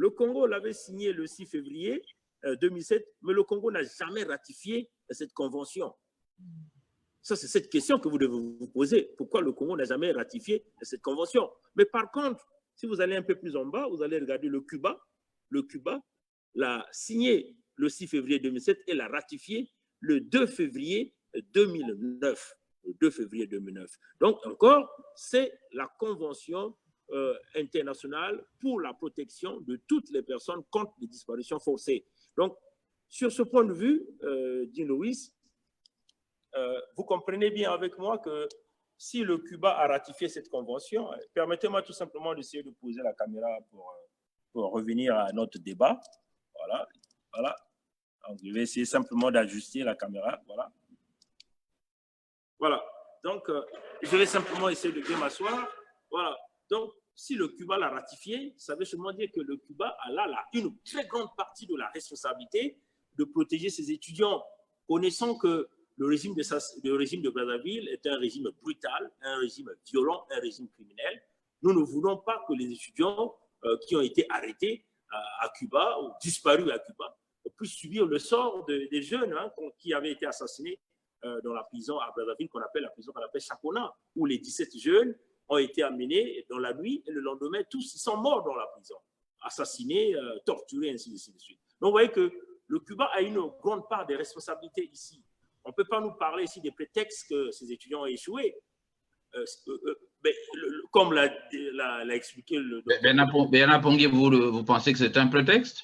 Congo l'avait signé le 6 février 2007, mais le Congo n'a jamais ratifié cette convention. Ça, c'est cette question que vous devez vous poser. Pourquoi le Congo n'a jamais ratifié cette convention? Mais par contre, Si vous allez un peu plus en bas, vous allez regarder le Cuba. Le Cuba l'a signé le 6 février 2007 et l'a ratifié le 2 février 2009. Le 2 février 2009. Donc, encore, c'est la Convention internationale pour la protection de toutes les personnes contre les disparitions forcées. Donc, sur ce point de vue, dit Louis, vous comprenez bien avec moi que si le Cuba a ratifié cette convention, permettez-moi tout simplement d'essayer de poser la caméra pour revenir à notre débat. Voilà, voilà. Donc, je vais essayer simplement d'ajuster la caméra. Voilà. Voilà. Donc, je vais simplement essayer de bien m'asseoir. Voilà. Donc, si le Cuba l'a ratifié, ça veut seulement dire que le Cuba a là une très grande partie de la responsabilité de protéger ses étudiants, connaissant que le régime de Brazzaville est un régime brutal, un régime violent, un régime criminel. Nous ne voulons pas que les étudiants qui ont été arrêtés à Cuba ou disparus à Cuba puissent subir le sort des jeunes qui avaient été assassinés dans la prison à Brazzaville, qu'on appelle la prison qu'on appelle Chakona, où les 17 jeunes ont été amenés dans la nuit et le lendemain, tous ils sont morts dans la prison, assassinés, torturés, ainsi de suite. Donc, vous voyez que le Cuba a une grande part des responsabilités ici. On ne peut pas nous parler ici des prétextes que ces étudiants ont échoué. Comme l'a expliqué le docteur. Bernard Pongué, vous pensez que c'est un prétexte?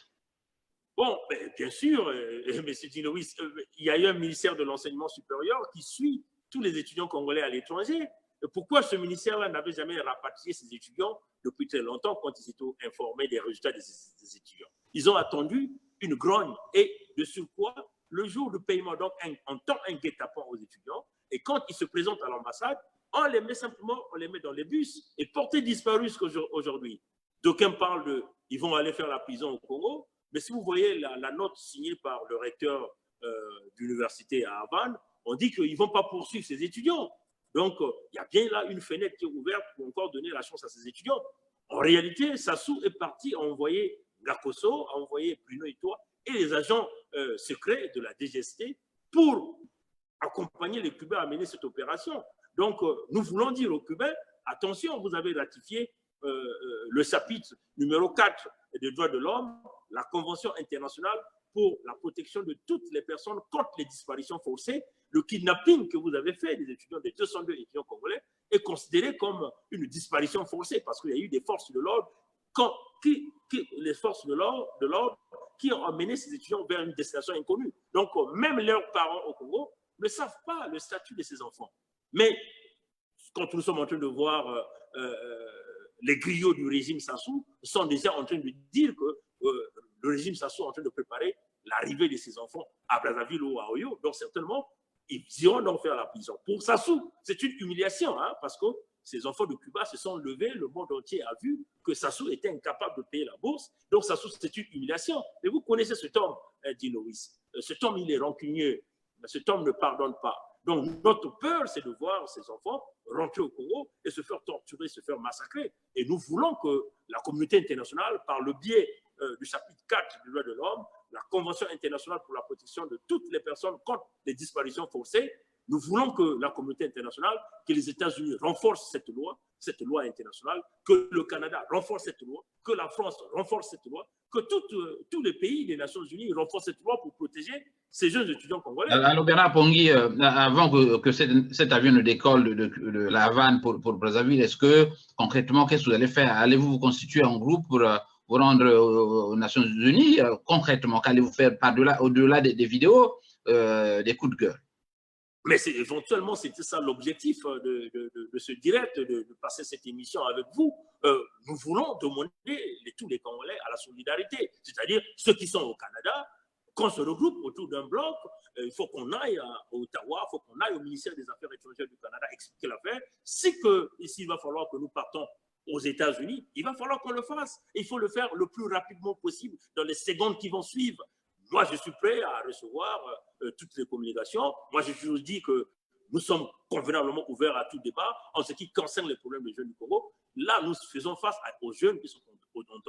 Bon, bien sûr, M. Dinovis, il y a eu un ministère de l'enseignement supérieur qui suit tous les étudiants congolais à l'étranger. Pourquoi ce ministère-là n'avait jamais rapatrié ces étudiants depuis très longtemps quand ils étaient informés des résultats des étudiants? Ils ont attendu une grogne et de surcroît, le jour du paiement, donc on tend un guet-apens aux étudiants et quand ils se présentent à l'ambassade, on les met simplement, on les met dans les bus et portés disparus jusqu'aujourd'hui. D'aucuns parlent ils vont aller faire la prison au Congo, mais si vous voyez la note signée par le recteur d'université à Havane, on dit qu'ils ne vont pas poursuivre ces étudiants. Donc, il y a bien là une fenêtre qui est ouverte pour encore donner la chance à ces étudiants. En réalité, Sassou est parti à envoyer Gakoso, a envoyé Bruno Itoa et les agents secrets de la DGST pour accompagner les Cubains à mener cette opération. Donc, nous voulons dire aux Cubains, attention, vous avez ratifié le chapitre numéro 4 des droits de l'homme, la Convention internationale pour la protection de toutes les personnes contre les disparitions forcées. Le kidnapping que vous avez fait des étudiants, des 202 étudiants congolais, est considéré comme une disparition forcée parce qu'il y a eu des forces de l'ordre les forces de l'ordre qui ont amené ces étudiants vers une destination inconnue. Donc, même leurs parents au Congo ne savent pas le statut de ces enfants. Mais quand nous sommes en train de voir les griots du régime Sassou sont déjà en train de dire que le régime Sassou est en train de préparer l'arrivée de ces enfants à Brazzaville ou à Oyo. Donc, certainement, ils iront donc faire la prison. Pour Sassou, c'est une humiliation parce que ces enfants de Cuba se sont levés, le monde entier a vu que Sassou était incapable de payer la bourse. Donc, Sassou, c'est une humiliation. Mais vous connaissez cet homme, dit Loïs. Cet homme, il est rancunier. Mais cet homme ne pardonne pas. Donc, notre peur, c'est de voir ces enfants rentrer au Congo et se faire torturer, se faire massacrer. Et nous voulons que la communauté internationale, par le biais du chapitre 4 du droit de l'homme, la Convention internationale pour la protection de toutes les personnes contre les disparitions forcées, nous voulons que la communauté internationale, que les États-Unis renforcent cette loi internationale, que le Canada renforce cette loi, que la France renforce cette loi, que tous les pays des Nations Unies renforcent cette loi pour protéger ces jeunes étudiants congolais. Alors, Bernard Ponguy, avant que cet avion ne décolle de La Havane pour Brazzaville, est-ce que, concrètement, qu'est-ce que vous allez faire? Allez-vous vous constituer en groupe pour vous rendre aux Nations Unies? Concrètement, qu'allez-vous faire au-delà des vidéos, des coups de gueule? Mais éventuellement, c'était ça l'objectif de ce direct, de passer cette émission avec vous. Nous voulons demander tous les Congolais à la solidarité, c'est-à-dire ceux qui sont au Canada, qu'on se regroupe autour d'un bloc. Il faut qu'on aille à Ottawa, il faut qu'on aille au ministère des Affaires étrangères du Canada expliquer l'affaire. Ici, il va falloir que nous partons aux États-Unis, il va falloir qu'on le fasse. Il faut le faire le plus rapidement possible dans les secondes qui vont suivre. Moi, je suis prêt à recevoir toutes les communications. Moi, je vous dis que nous sommes convenablement ouverts à tout débat en ce qui concerne les problèmes des jeunes du Congo. Là, nous faisons face aux jeunes qui sont en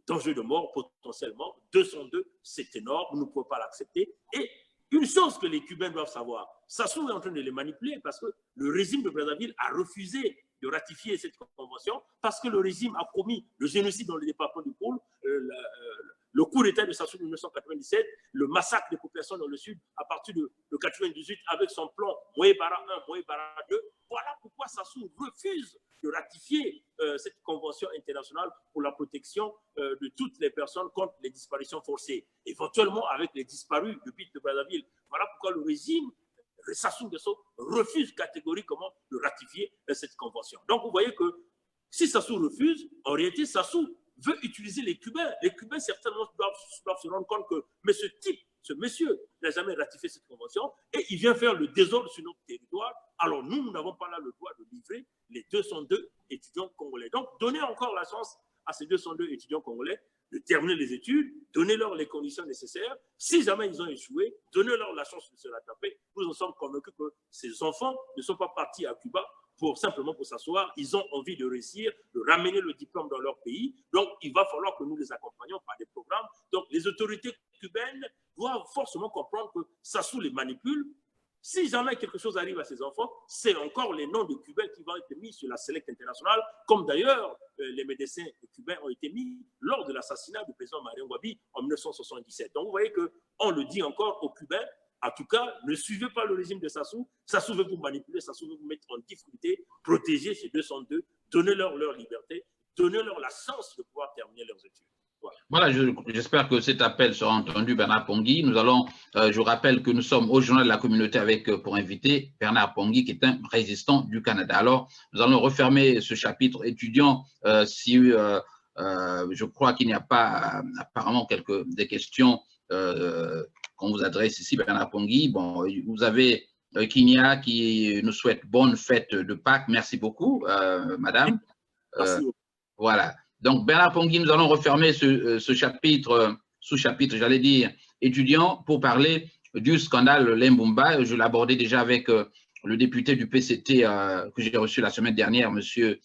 danger de mort potentiellement. 202, c'est énorme, nous ne pouvons pas l'accepter. Et une chose que les Cubains doivent savoir, Sassou est en train de les manipuler parce que le régime de Brazzaville a refusé de ratifier cette convention parce que le régime a commis le génocide dans le département du Pôle, le coup d'État de Sassou de 1997, le massacre des populations dans le sud à partir de 1998 avec son plan Moé-Bara 1, Moé-Bara 2. Voilà pourquoi Sassou refuse de ratifier cette convention internationale pour la protection de toutes les personnes contre les disparitions forcées, éventuellement avec les disparus de Bit de Brazzaville. Voilà pourquoi le régime Sassou Nguesso refuse catégoriquement de ratifier cette convention. Donc vous voyez que si Sassou refuse, en réalité Sassou veut utiliser les Cubains. Les Cubains certainement doivent se rendre compte que mais ce monsieur n'a jamais ratifié cette convention et il vient faire le désordre sur notre territoire. Alors nous n'avons pas là le droit de livrer les 202 étudiants congolais. Donc donnez encore la chance à ces 202 étudiants congolais de terminer les études, donnez-leur les conditions nécessaires. Si jamais ils ont échoué, donnez-leur la chance de se rattraper. Nous en sommes convaincus que ces enfants ne sont pas partis à Cuba simplement pour s'asseoir. Ils ont envie de réussir, de ramener le diplôme dans leur pays. Donc, il va falloir que nous les accompagnions par des programmes. Donc, les autorités cubaines doivent forcément comprendre que Sassou les manipule. Si jamais quelque chose arrive à ces enfants, c'est encore les noms de Cubains qui vont être mis sur la Select internationale, comme d'ailleurs les médecins cubains ont été mis lors de l'assassinat du président Mario Ngouabi en 1977. Donc, vous voyez qu'on le dit encore aux Cubains, en tout cas, ne suivez pas le régime de Sassou. Sassou veut vous manipuler, Sassou veut vous mettre en difficulté, protéger ces 202, donnez-leur leur liberté, donnez-leur la chance de pouvoir terminer leurs études. Voilà, j'espère que cet appel sera entendu, Bernard Pongui. Nous allons, je rappelle que nous sommes au Journal de la Communauté avec, pour inviter Bernard Pongui, qui est un résistant du Canada. Alors, nous allons refermer ce chapitre étudiant je crois qu'il n'y a pas apparemment des questions qu'on vous adresse ici, Bernard Pongui. Bon, vous avez Kinia qui nous souhaite bonne fête de Pâques. Merci beaucoup, madame. Merci beaucoup. Voilà. Donc, Bernard Pongui, nous allons refermer ce chapitre, sous-chapitre, j'allais dire, étudiant, pour parler du scandale Lembumba. Je l'abordais déjà avec le député du PCT que j'ai reçu la semaine dernière, monsieur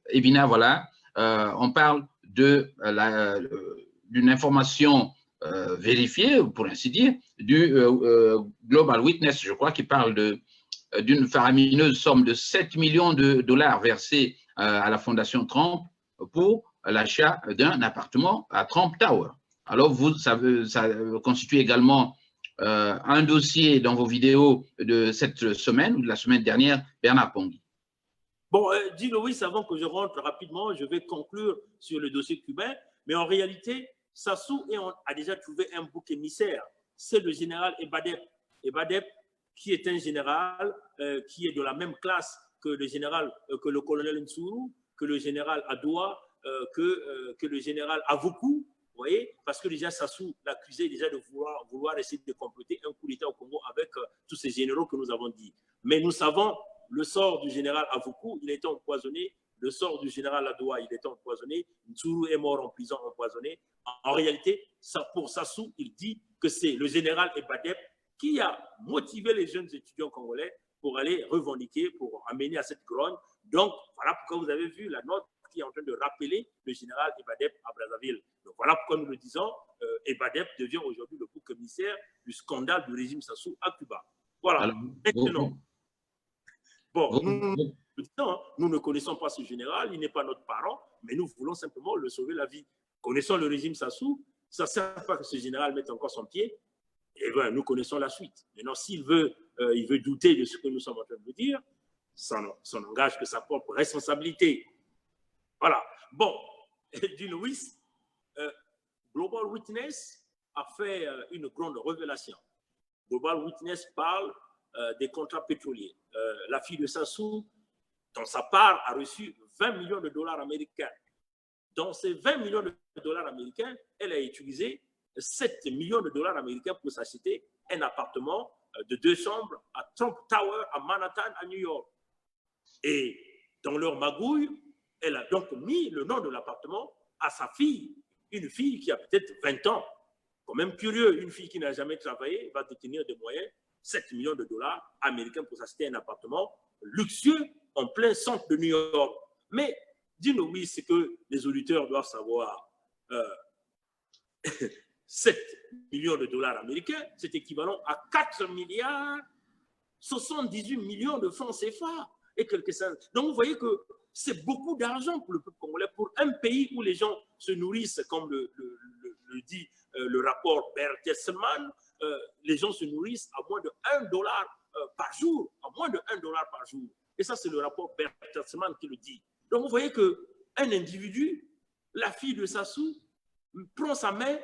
Evina, voilà. On parle d'une information vérifiée, pour ainsi dire, du Global Witness, je crois, qui parle d'une faramineuse somme de 7 millions de dollars versés à la Fondation Trump pour l'achat d'un appartement à Trump Tower. Alors, ça constitue également un dossier dans vos vidéos de cette semaine ou de la semaine dernière, Bernard Pongui. Bon, dis Loïs, avant que je rentre rapidement, je vais conclure sur le dossier cubain, mais en réalité, Sassou a déjà trouvé un bouc émissaire, c'est le général Ebadep. Ebadep, qui est un général qui est de la même classe que le colonel Nsuru, que le général Adoua, que le général Avoukou, vous voyez, parce que déjà Sassou l'accusait déjà de vouloir essayer de compléter un coup d'État au Congo avec tous ces généraux que nous avons dit. Mais nous savons le sort du général Avoukou, il a été empoisonné, le sort du général Adoua, il a été empoisonné, Nsuru est mort en prison empoisonné. En réalité, pour Sassou, il dit que c'est le général Ebadep qui a motivé les jeunes étudiants congolais pour aller revendiquer, pour amener à cette grogne. Donc, voilà pourquoi vous avez vu la note qui est en train de rappeler le général Ebadep à Brazzaville. Donc, voilà pourquoi nous le disons, Ebadep devient aujourd'hui le bouc émissaire du scandale du régime Sassou à Cuba. Voilà. Alors, maintenant, nous ne connaissons pas ce général, il n'est pas notre parent, mais nous voulons simplement le sauver la vie. Connaissons le régime Sassou, ça ne sert pas que ce général mette encore son pied. Et bien, nous connaissons la suite. Maintenant, s'il veut, il veut douter de ce que nous sommes en train de dire, ça n'engage que sa propre responsabilité. Voilà. Bon, dit Louis, Global Witness a fait une grande révélation. Global Witness parle des contrats pétroliers. La fille de Sassou, dans sa part, a reçu 20 millions de dollars américains. Dans ces 20 millions de dollars américains, elle a utilisé 7 millions de dollars américains pour s'acheter un appartement de 2 chambres à Trump Tower à Manhattan, à New York. Et dans leur magouille, elle a donc mis le nom de l'appartement à sa fille, une fille qui a peut-être 20 ans. Quand même curieux, une fille qui n'a jamais travaillé va détenir des moyens, 7 millions de dollars américains pour s'acheter un appartement luxueux en plein centre de New York. Mais dis-nous, oui, c'est que les auditeurs doivent savoir. 7 millions de dollars américains, c'est équivalent à 4 milliards 78 millions de francs CFA. et quelques cents. Donc, vous voyez que c'est beaucoup d'argent pour le peuple congolais, pour un pays où les gens se nourrissent, comme le dit le rapport Bertelsmann, les gens se nourrissent à moins de $1 par jour, à moins de $1 par jour. Et ça, c'est le rapport Bertelsmann qui le dit. Donc, vous voyez qu'un individu, la fille de Sassou, prend sa main,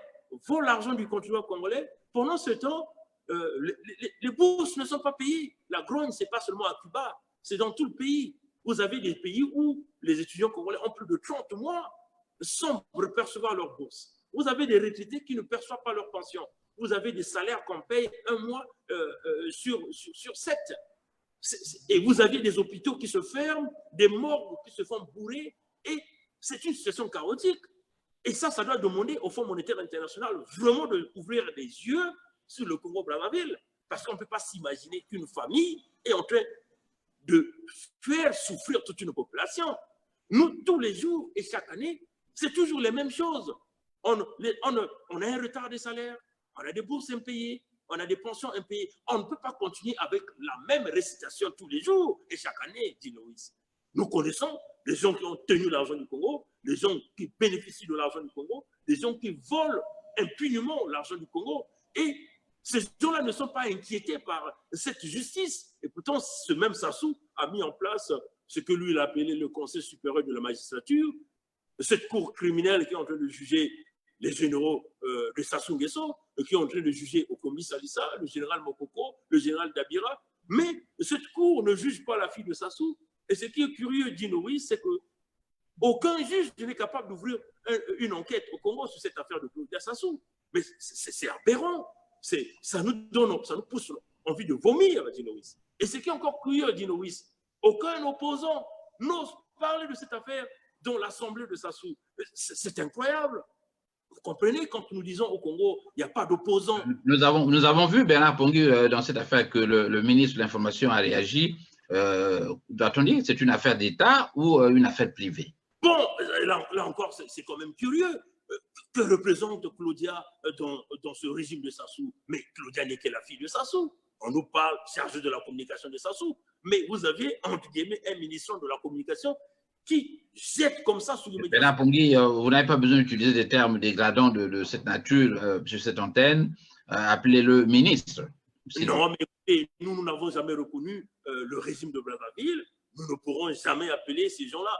vole l'argent du contribuable congolais. Pendant ce temps, les bourses ne sont pas payées. La grogne, ce n'est pas seulement à Cuba, c'est dans tout le pays. Vous avez des pays où les étudiants congolais ont plus de 30 mois sans percevoir leur bourse. Vous avez des retraités qui ne perçoivent pas leur pension. Vous avez des salaires qu'on paye un mois sur 7. Et vous avez des hôpitaux qui se ferment, des morgues qui se font bourrer, et c'est une situation chaotique. Et ça doit demander au Fonds monétaire international vraiment d'ouvrir les yeux sur le Congo-Brazzaville, parce qu'on ne peut pas s'imaginer qu'une famille est en train de faire souffrir toute une population. Nous, tous les jours et chaque année, c'est toujours les mêmes choses. On a un retard des salaires, on a des bourses impayées, on a des pensions impayées. On ne peut pas continuer avec la même récitation tous les jours et chaque année, dit Loïs. Nous connaissons les gens qui ont tenu l'argent du Congo, les gens qui bénéficient de l'argent du Congo, les gens qui volent impunément l'argent du Congo. Et ces gens-là ne sont pas inquiétés par cette justice. Et pourtant, ce même Sassou a mis en place ce que lui il a appelé le Conseil supérieur de la magistrature, cette cour criminelle qui est en train de juger les généraux de Sassou Nguesso, qui est en train de juger Okomi Salissa, le général Mokoko, le général Dabira. Mais cette cour ne juge pas la fille de Sassou. Et ce qui est curieux, dit Noï, c'est qu'aucun juge n'est capable d'ouvrir une enquête au Congo sur cette affaire de Claudia Sassou. Mais c'est aberrant. Ça nous pousse envie de vomir, dit Noïs. Et ce qui est encore curieux, dit Noïs, aucun opposant n'ose parler de cette affaire dans l'Assemblée de Sassou. C'est incroyable. Vous comprenez, quand nous disons au Congo, il n'y a pas d'opposants. Nous avons vu, Bernard Pongu, dans cette affaire que le ministre de l'Information a réagi. Doit-on dire que c'est une affaire d'État ou une affaire privée? Bon, là encore, c'est quand même curieux. Que représente Claudia dans ce régime de Sassou? Mais Claudia n'est que la fille de Sassou. On nous parle chargé de la communication de Sassou. Mais vous avez, entre guillemets, un ministre de la communication qui jette comme ça sur les médias. Bernard Pongu, vous n'avez pas besoin d'utiliser des termes dégradants de cette nature sur cette antenne. Appelez-le ministre. Non, mais écoutez, nous n'avons jamais reconnu le régime de Brazzaville. Nous ne pourrons jamais appeler ces gens-là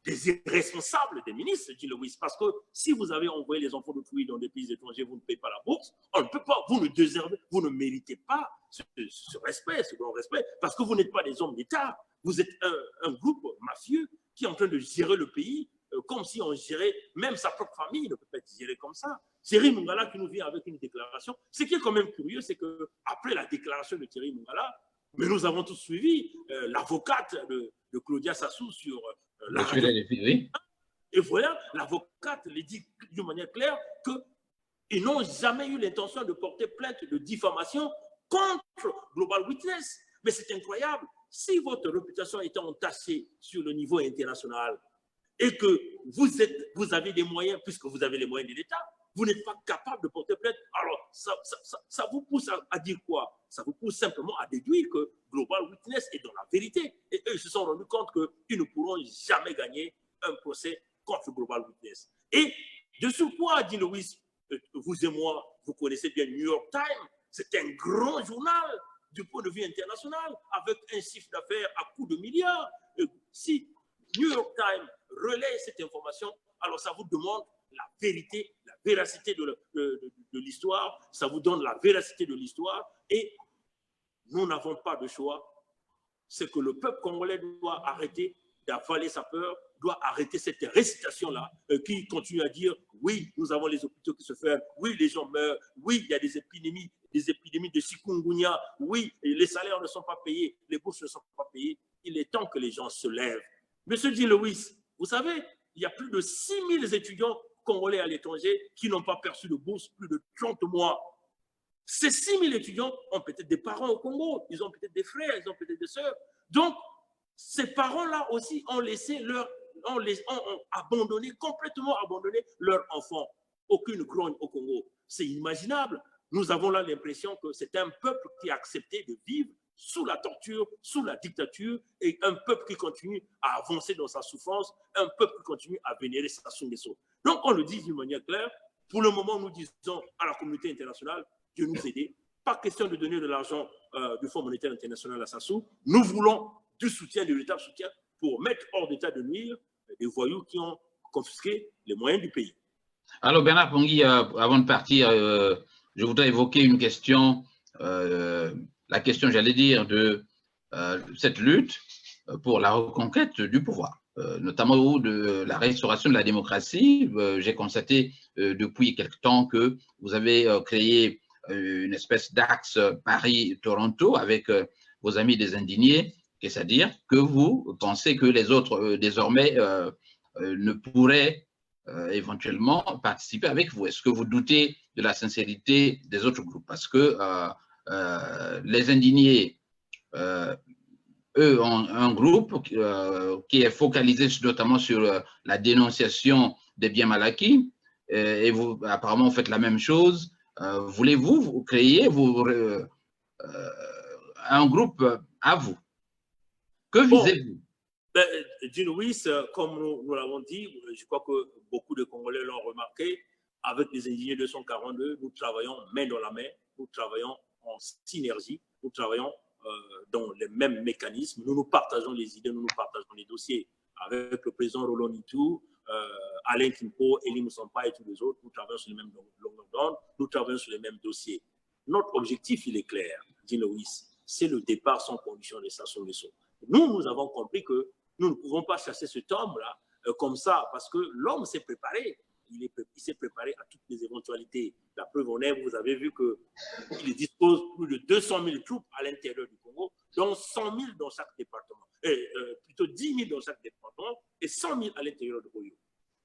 des irresponsables des ministres, dit Lewis, parce que si vous avez envoyé les enfants de fruits dans des pays étrangers, vous ne payez pas la bourse, on ne peut pas, vous ne méritez pas ce respect, ce grand respect, parce que vous n'êtes pas des hommes d'État, vous êtes un groupe mafieux qui est en train de gérer le pays comme si on gérait, même sa propre famille ne peut pas être gérée comme ça. Thierry Mungala qui nous vient avec une déclaration. Ce qui est quand même curieux, c'est qu'après la déclaration de Thierry Mungala, mais nous avons tous suivi l'avocate de Claudia Sassou sur la radio. Et voilà, l'avocate les dit d'une manière claire qu'ils n'ont jamais eu l'intention de porter plainte de diffamation contre Global Witness. Mais c'est incroyable. Si votre réputation était entachée sur le niveau international et que vous avez des moyens, puisque vous avez les moyens de l'État, vous n'êtes pas capable de porter plainte. Alors, ça vous pousse à dire quoi? Ça vous pousse simplement à déduire que Global Witness est dans la vérité. Et eux, ils se sont rendus compte qu'ils ne pourront jamais gagner un procès contre Global Witness. Et de surcroît, dit Louis, vous et moi, vous connaissez bien New York Times, c'est un grand journal du point de vue international, avec un chiffre d'affaires à coups de milliards. Si New York Times relaie cette information, alors ça vous demande la vérité, la véracité de l'histoire, ça vous donne la véracité de l'histoire, et nous n'avons pas de choix. C'est que le peuple congolais doit arrêter d'avaler sa peur, doit arrêter cette récitation-là qui continue à dire oui, nous avons les hôpitaux qui se ferment, oui, les gens meurent, oui, il y a des épidémies de chikungunya, oui, les salaires ne sont pas payés, les bourses ne sont pas payées. Il est temps que les gens se lèvent. Monsieur Di Lewis, vous savez, il y a plus de 6000 étudiants congolais à l'étranger qui n'ont pas perçu de bourse plus de 30 mois. Ces 6000 étudiants ont peut-être des parents au Congo, ils ont peut-être des frères, ils ont peut-être des sœurs. Donc, ces parents-là aussi ont complètement abandonné leurs enfants. Aucune grogne au Congo. C'est inimaginable. Nous avons là l'impression que c'est un peuple qui a accepté de vivre sous la torture, sous la dictature, et un peuple qui continue à avancer dans sa souffrance, un peuple qui continue à vénérer Sassou Nguesso. Donc, on le dit d'une manière claire, pour le moment, nous disons à la communauté internationale de nous aider. Pas question de donner de l'argent du Fonds monétaire international à Sassou. Nous voulons du soutien, de véritable soutien, pour mettre hors d'état de nuire des voyous qui ont confisqué les moyens du pays. Alors, Bernard Pongui, avant de partir, je voudrais évoquer une question, la question, j'allais dire, de cette lutte pour la reconquête du pouvoir, notamment de la restauration de la démocratie. J'ai constaté depuis quelque temps que vous avez créé une espèce d'axe Paris-Toronto avec vos amis des indignés, c'est-à-dire que vous pensez que les autres, désormais, ne pourraient éventuellement participer avec vous. Est-ce que vous doutez de la sincérité des autres groupes? Parce que les indignés, eux, ont un groupe qui est focalisé notamment sur la dénonciation des biens mal acquis, et vous, apparemment, vous faites la même chose. Voulez-vous créer un groupe à vous? Que visez-vous? Louis, comme nous l'avons dit, je crois que beaucoup de Congolais l'ont remarqué, avec les indignés 242, nous travaillons main dans la main, nous travaillons en synergie, nous travaillons dans les mêmes mécanismes, nous partageons les idées, nous partageons les dossiers. Avec le président Roland Nitou, Alain Kimpo, Elie Moussampa et tous les autres, nous travaillons sur les mêmes longueurs d'onde, nous travaillons sur les mêmes dossiers. Notre objectif, il est clair, dit Louis, c'est le départ sans condition de Sassou Nguesso. Nous avons compris que nous ne pouvons pas chasser cet homme-là comme ça, parce que l'homme s'est préparé. Il s'est préparé à toutes les éventualités. La preuve en est, vous avez vu qu'il dispose de plus de 200 000 troupes à l'intérieur du Congo, dont 100 000 dans chaque département, plutôt 10 000 dans chaque département et 100 000 à l'intérieur de Oyo.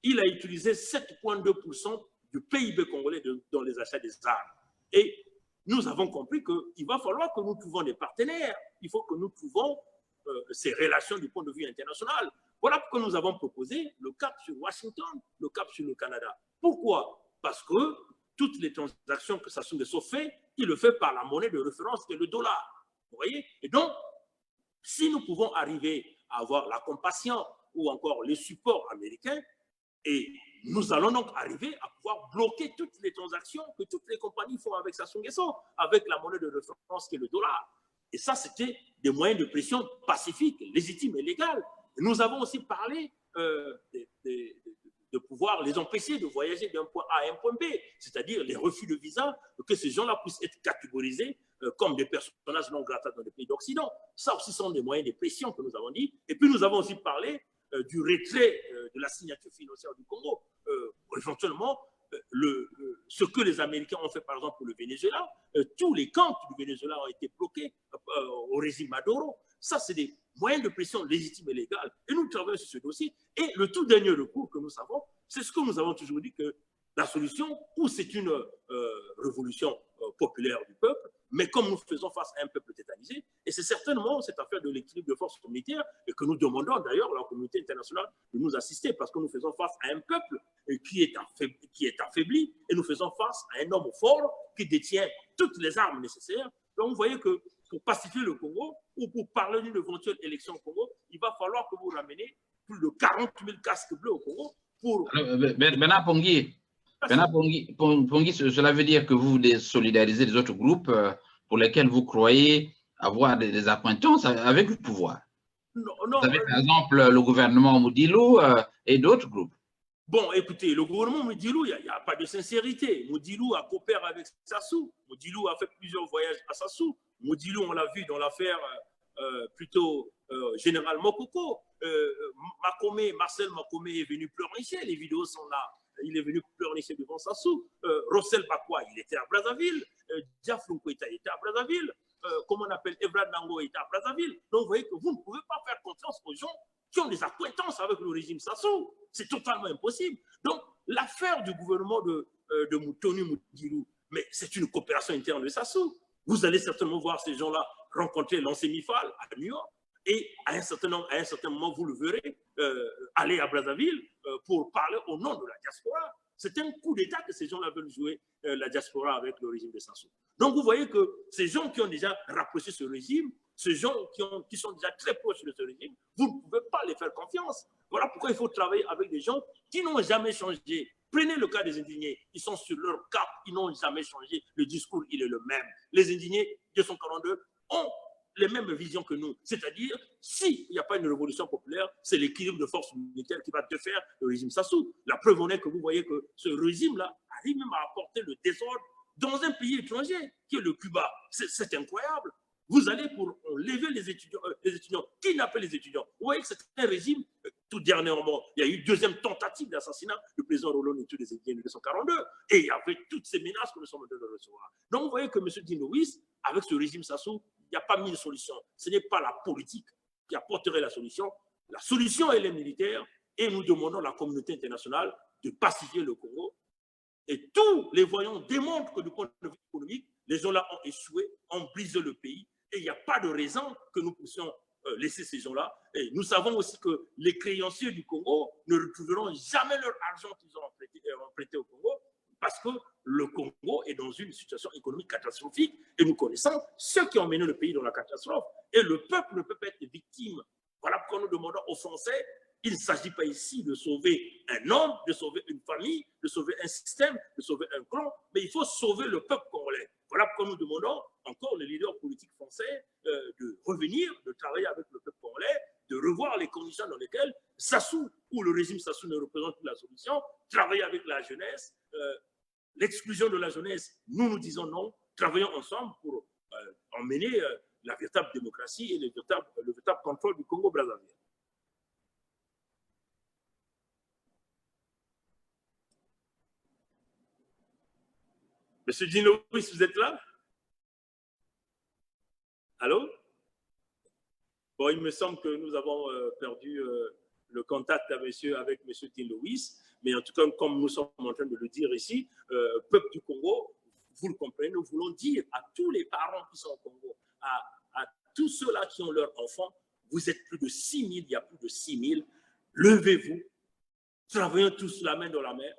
Il a utilisé 7,2% du PIB congolais dans les achats des armes. Et nous avons compris qu'il va falloir que nous trouvions des partenaires. Il faut que nous trouvions ces relations du point de vue international. Voilà pourquoi nous avons proposé le cap sur Washington, le cap sur le Canada. Pourquoi? Parce que toutes les transactions que Sassou Nguesso fait, il le fait par la monnaie de référence qui est le dollar. Vous voyez? Et donc, si nous pouvons arriver à avoir la compassion ou encore les supports américains, et nous allons donc arriver à pouvoir bloquer toutes les transactions que toutes les compagnies font avec Sassou Nguesso, avec la monnaie de référence qui est le dollar. Et ça, c'était des moyens de pression pacifiques, légitimes et légaux. Nous avons aussi parlé de pouvoir les empêcher de voyager d'un point A à un point B, c'est-à-dire les refus de visa, que ces gens-là puissent être catégorisés comme des personnages non grata dans les pays d'Occident. Ça aussi sont des moyens de pression que nous avons dit. Et puis nous avons aussi parlé du retrait de la signature financière du Congo. Éventuellement, ce que les Américains ont fait, par exemple, pour le Venezuela, tous les camps du Venezuela ont été bloqués au régime Maduro. Ça, c'est des moyens de pression légitimes et légales. Et nous travaillons sur ce dossier. Et le tout dernier recours que nous savons, c'est ce que nous avons toujours dit, que la solution, ou c'est une révolution populaire du peuple, mais comme nous faisons face à un peuple tétanisé, et c'est certainement cette affaire de l'équilibre de forces militaires, et que nous demandons d'ailleurs à la communauté internationale de nous assister, parce que nous faisons face à un peuple qui est affaibli, et nous faisons face à un homme fort qui détient toutes les armes nécessaires. Donc vous voyez que pour pacifier le Congo, ou pour parler d'une éventuelle élection au Congo, il va falloir que vous rameniez plus de 40 000 casques bleus au Congo pour... Bernard Pongui, cela veut dire que vous désolidarisez les autres groupes pour lesquels vous croyez avoir des accointances avec le pouvoir. Non, vous avez par exemple le gouvernement Moudilou et d'autres groupes. Bon, écoutez, le gouvernement Moudilou, il n'y a pas de sincérité. Moudilou a coopéré avec Sassou. Moudilou a fait plusieurs voyages à Sassou. Moudilou, on l'a vu dans l'affaire plutôt Général Mokoko. Marcel Makome est venu pleurnicher. Les vidéos sont là. Il est venu pleurnicher devant Sassou. Rossel Bakwa, il était à Brazzaville. Diaflou Koïta était à Brazzaville. Comment on appelle Evrad Nango était à Brazzaville. Donc, vous voyez que vous ne pouvez pas faire confiance aux gens qui ont des accointances avec le régime Sassou. C'est totalement impossible. Donc, l'affaire du gouvernement de Tony Moudilou, mais c'est une coopération interne de Sassou. Vous allez certainement voir ces gens-là rencontrer l'ancien Mifal à New York, et à un certain moment, vous le verrez, aller à Brazzaville pour parler au nom de la diaspora. C'est un coup d'État que ces gens-là veulent jouer, la diaspora avec le régime de Sassou. Donc, vous voyez que ces gens qui ont déjà rapproché ce régime Ces gens qui sont déjà très proches de ce régime, vous ne pouvez pas les faire confiance. Voilà pourquoi il faut travailler avec des gens qui n'ont jamais changé. Prenez le cas des indignés. Ils sont sur leur cap, ils n'ont jamais changé. Le discours, il est le même. Les indignés 242 ont les mêmes visions que nous. C'est-à-dire, s'il n'y a pas une révolution populaire, c'est l'équilibre de forces militaires qui va défaire le régime Sassou. La preuve en est que vous voyez que ce régime-là arrive même à apporter le désordre dans un pays étranger, qui est le Cuba. C'est incroyable. Vous allez pour enlever les étudiants. Qui n'appelle les étudiants? Vous voyez que c'est un régime, tout dernièrement, il y a eu une deuxième tentative d'assassinat du président Roland Ntoudé des Indiens en 1942. Et il y avait toutes ces menaces que nous sommes en train de recevoir. Donc, vous voyez que M. Dino-Luis, avec ce régime Sassou, il n'y a pas mille solutions. Ce n'est pas la politique qui apporterait la solution. La solution, elle est militaire. Et nous demandons à la communauté internationale de pacifier le Congo. Et tous les voyants démontrent que du point de vue économique, les gens-là ont échoué, ont brisé le pays. Et il n'y a pas de raison que nous puissions laisser ces gens-là. Et nous savons aussi que les créanciers du Congo ne retrouveront jamais leur argent qu'ils ont emprunté au Congo, parce que le Congo est dans une situation économique catastrophique. Et nous connaissons ceux qui ont mené le pays dans la catastrophe. Et le peuple ne peut pas être victime. Voilà pourquoi nous demandons aux Français, il ne s'agit pas ici de sauver un homme, de sauver une famille, de sauver un système, de sauver un clan, mais il faut sauver le peuple congolais. Voilà pourquoi nous demandons encore les leaders politiques français de revenir, de travailler avec le peuple congolais, de revoir les conditions dans lesquelles Sassou ou le régime Sassou ne représente plus la solution, travailler avec la jeunesse, l'exclusion de la jeunesse, nous disons non, travaillons ensemble pour emmener la véritable démocratie et le véritable contrôle du Congo-Brazzaville. Monsieur Dino-Luis, vous êtes là? Allô? Bon, il me semble que nous avons perdu le contact avec monsieur Dino-Luis, mais en tout cas, comme nous sommes en train de le dire ici, peuple du Congo, vous le comprenez, nous voulons dire à tous les parents qui sont au Congo, à tous ceux-là qui ont leurs enfants, vous êtes plus de 6 000, il y a plus de 6 000, levez-vous, travaillons tous la main dans la main,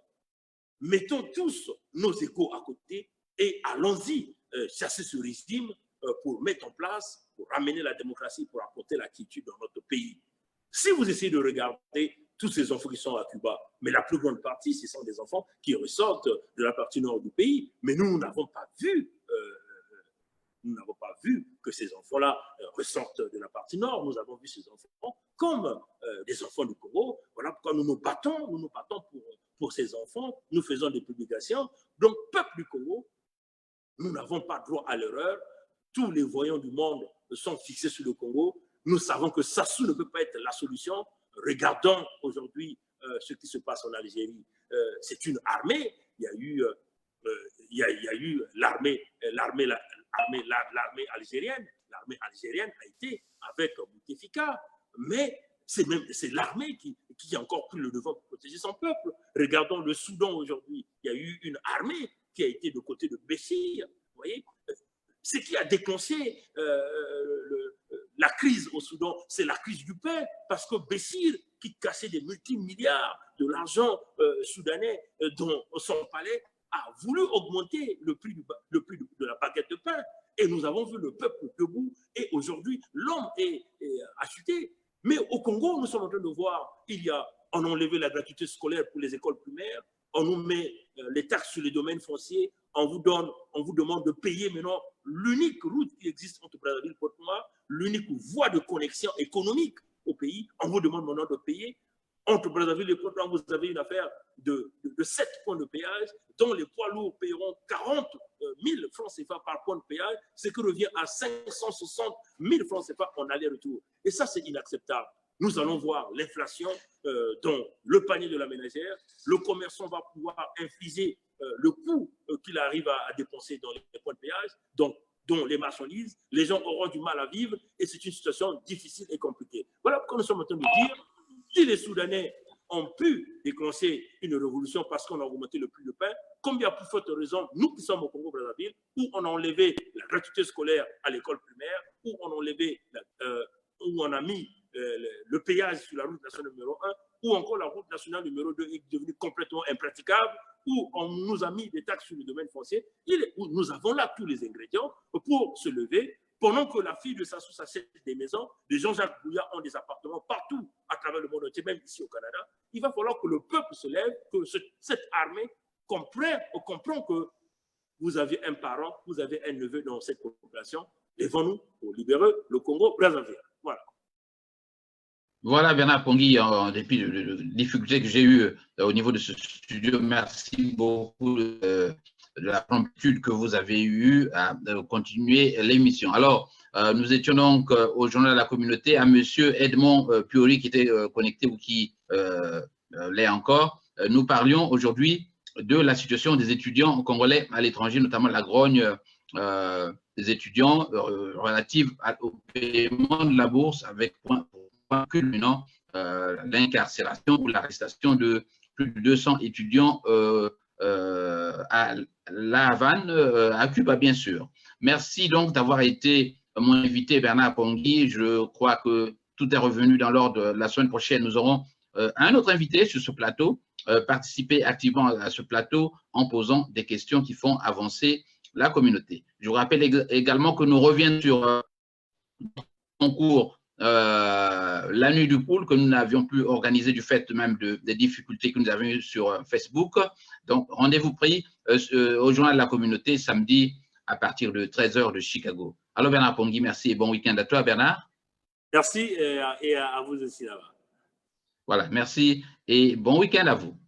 mettons tous nos échos à côté et allons-y chasser ce régime pour mettre en place, pour ramener la démocratie, pour apporter la quiétude dans notre pays. Si vous essayez de regarder tous ces enfants qui sont à Cuba, mais la plus grande partie, ce sont des enfants qui ressortent de la partie nord du pays, mais nous n'avons pas vu que ces enfants-là ressortent de la partie nord. Nous avons vu ces enfants comme des enfants du Congo. Voilà pourquoi nous nous battons pour ces enfants, nous faisons des publications. Donc, peuple du Congo, nous n'avons pas droit à l'erreur. Tous les voyants du monde sont fixés sur le Congo. Nous savons que Sassou ne peut pas être la solution. Regardons aujourd'hui ce qui se passe en Algérie. C'est une armée. Il y a eu l'armée algérienne. L'armée algérienne a été avec Bouteflika, mais c'est l'armée qui a encore pris le devant pour protéger son peuple. Regardons le Soudan aujourd'hui. Il y a eu une armée qui a été de côté de Béchir. Vous voyez, ce qui a déclenché la crise au Soudan, c'est la crise du pain, parce que Béchir, qui cachait des multimilliards de l'argent soudanais dans son palais, a voulu augmenter le prix de la baguette de pain. Et nous avons vu le peuple debout. Et aujourd'hui, l'homme est acheté. Mais au Congo, nous sommes en train de voir, on a enlevé la gratuité scolaire pour les écoles primaires, on nous met les taxes sur les domaines fonciers, on vous demande de payer maintenant l'unique route qui existe entre Brazzaville et Pointe-Noire, l'unique voie de connexion économique au pays, on vous demande maintenant de payer. Entre Brazzaville et Pointe-Noire, vous avez une affaire de 7 points de péage, dont les poids lourds paieront 40 000 francs CFA par point de péage, ce qui revient à 560 000 francs CFA en aller-retour. Et ça, c'est inacceptable. Nous allons voir l'inflation dans le panier de la ménagère. Le commerçant va pouvoir infliger le coût qu'il arrive à dépenser dans les points de péage, dont les marchandises. Les gens auront du mal à vivre et c'est une situation difficile et compliquée. Voilà pourquoi nous sommes en train de dire, si les Soudanais ont pu déclencher une révolution parce qu'on a augmenté le prix du pain, combien plus forte raison, nous qui sommes au Congo-Brazzaville, où on a enlevé la gratuité scolaire à l'école primaire, où on a mis le péage sur la route nationale numéro 1, ou encore la route nationale numéro 2 est devenue complètement impraticable, où on nous a mis des taxes sur le domaine foncier, où nous avons là tous les ingrédients pour se lever, pendant que la fille de Sassou s'achète des maisons, les Jean-Jacques Bouya ont des appartements partout à travers le monde entier, même ici au Canada. Il va falloir que le peuple se lève, que cette armée comprend que vous avez un parent, vous avez un neveu dans cette population. Lèvons-nous pour libérer le Congo-Brazzaville. Voilà. Voilà, Bernard Pongui, en dépit de difficultés que j'ai eues au niveau de ce studio, merci beaucoup de la promptitude que vous avez eue à continuer l'émission. Alors, nous étions donc au Journal de la Communauté à monsieur Edmond Piori qui était connecté ou qui l'est encore. Nous parlions aujourd'hui de la situation des étudiants congolais à l'étranger, notamment la grogne des étudiants relative au paiement de la bourse avec point culminant l'incarcération ou l'arrestation de plus de 200 étudiants à La Havane, à Cuba, bien sûr. Merci donc d'avoir été mon invité, Bernard Pongui. Je crois que tout est revenu dans l'ordre. La semaine prochaine, nous aurons un autre invité sur ce plateau. Participer activement à ce plateau en posant des questions qui font avancer la communauté. Je vous rappelle également que nous reviendrons sur concours la nuit du pool que nous n'avions pu organiser du fait même des difficultés que nous avions eues sur Facebook. Donc, rendez-vous pris au Journal de la Communauté samedi à partir de 13h de Chicago. Alors, Bernard Pongui, merci et bon week-end à toi, Bernard. Merci et à vous aussi là-bas. Voilà, merci et bon week-end à vous.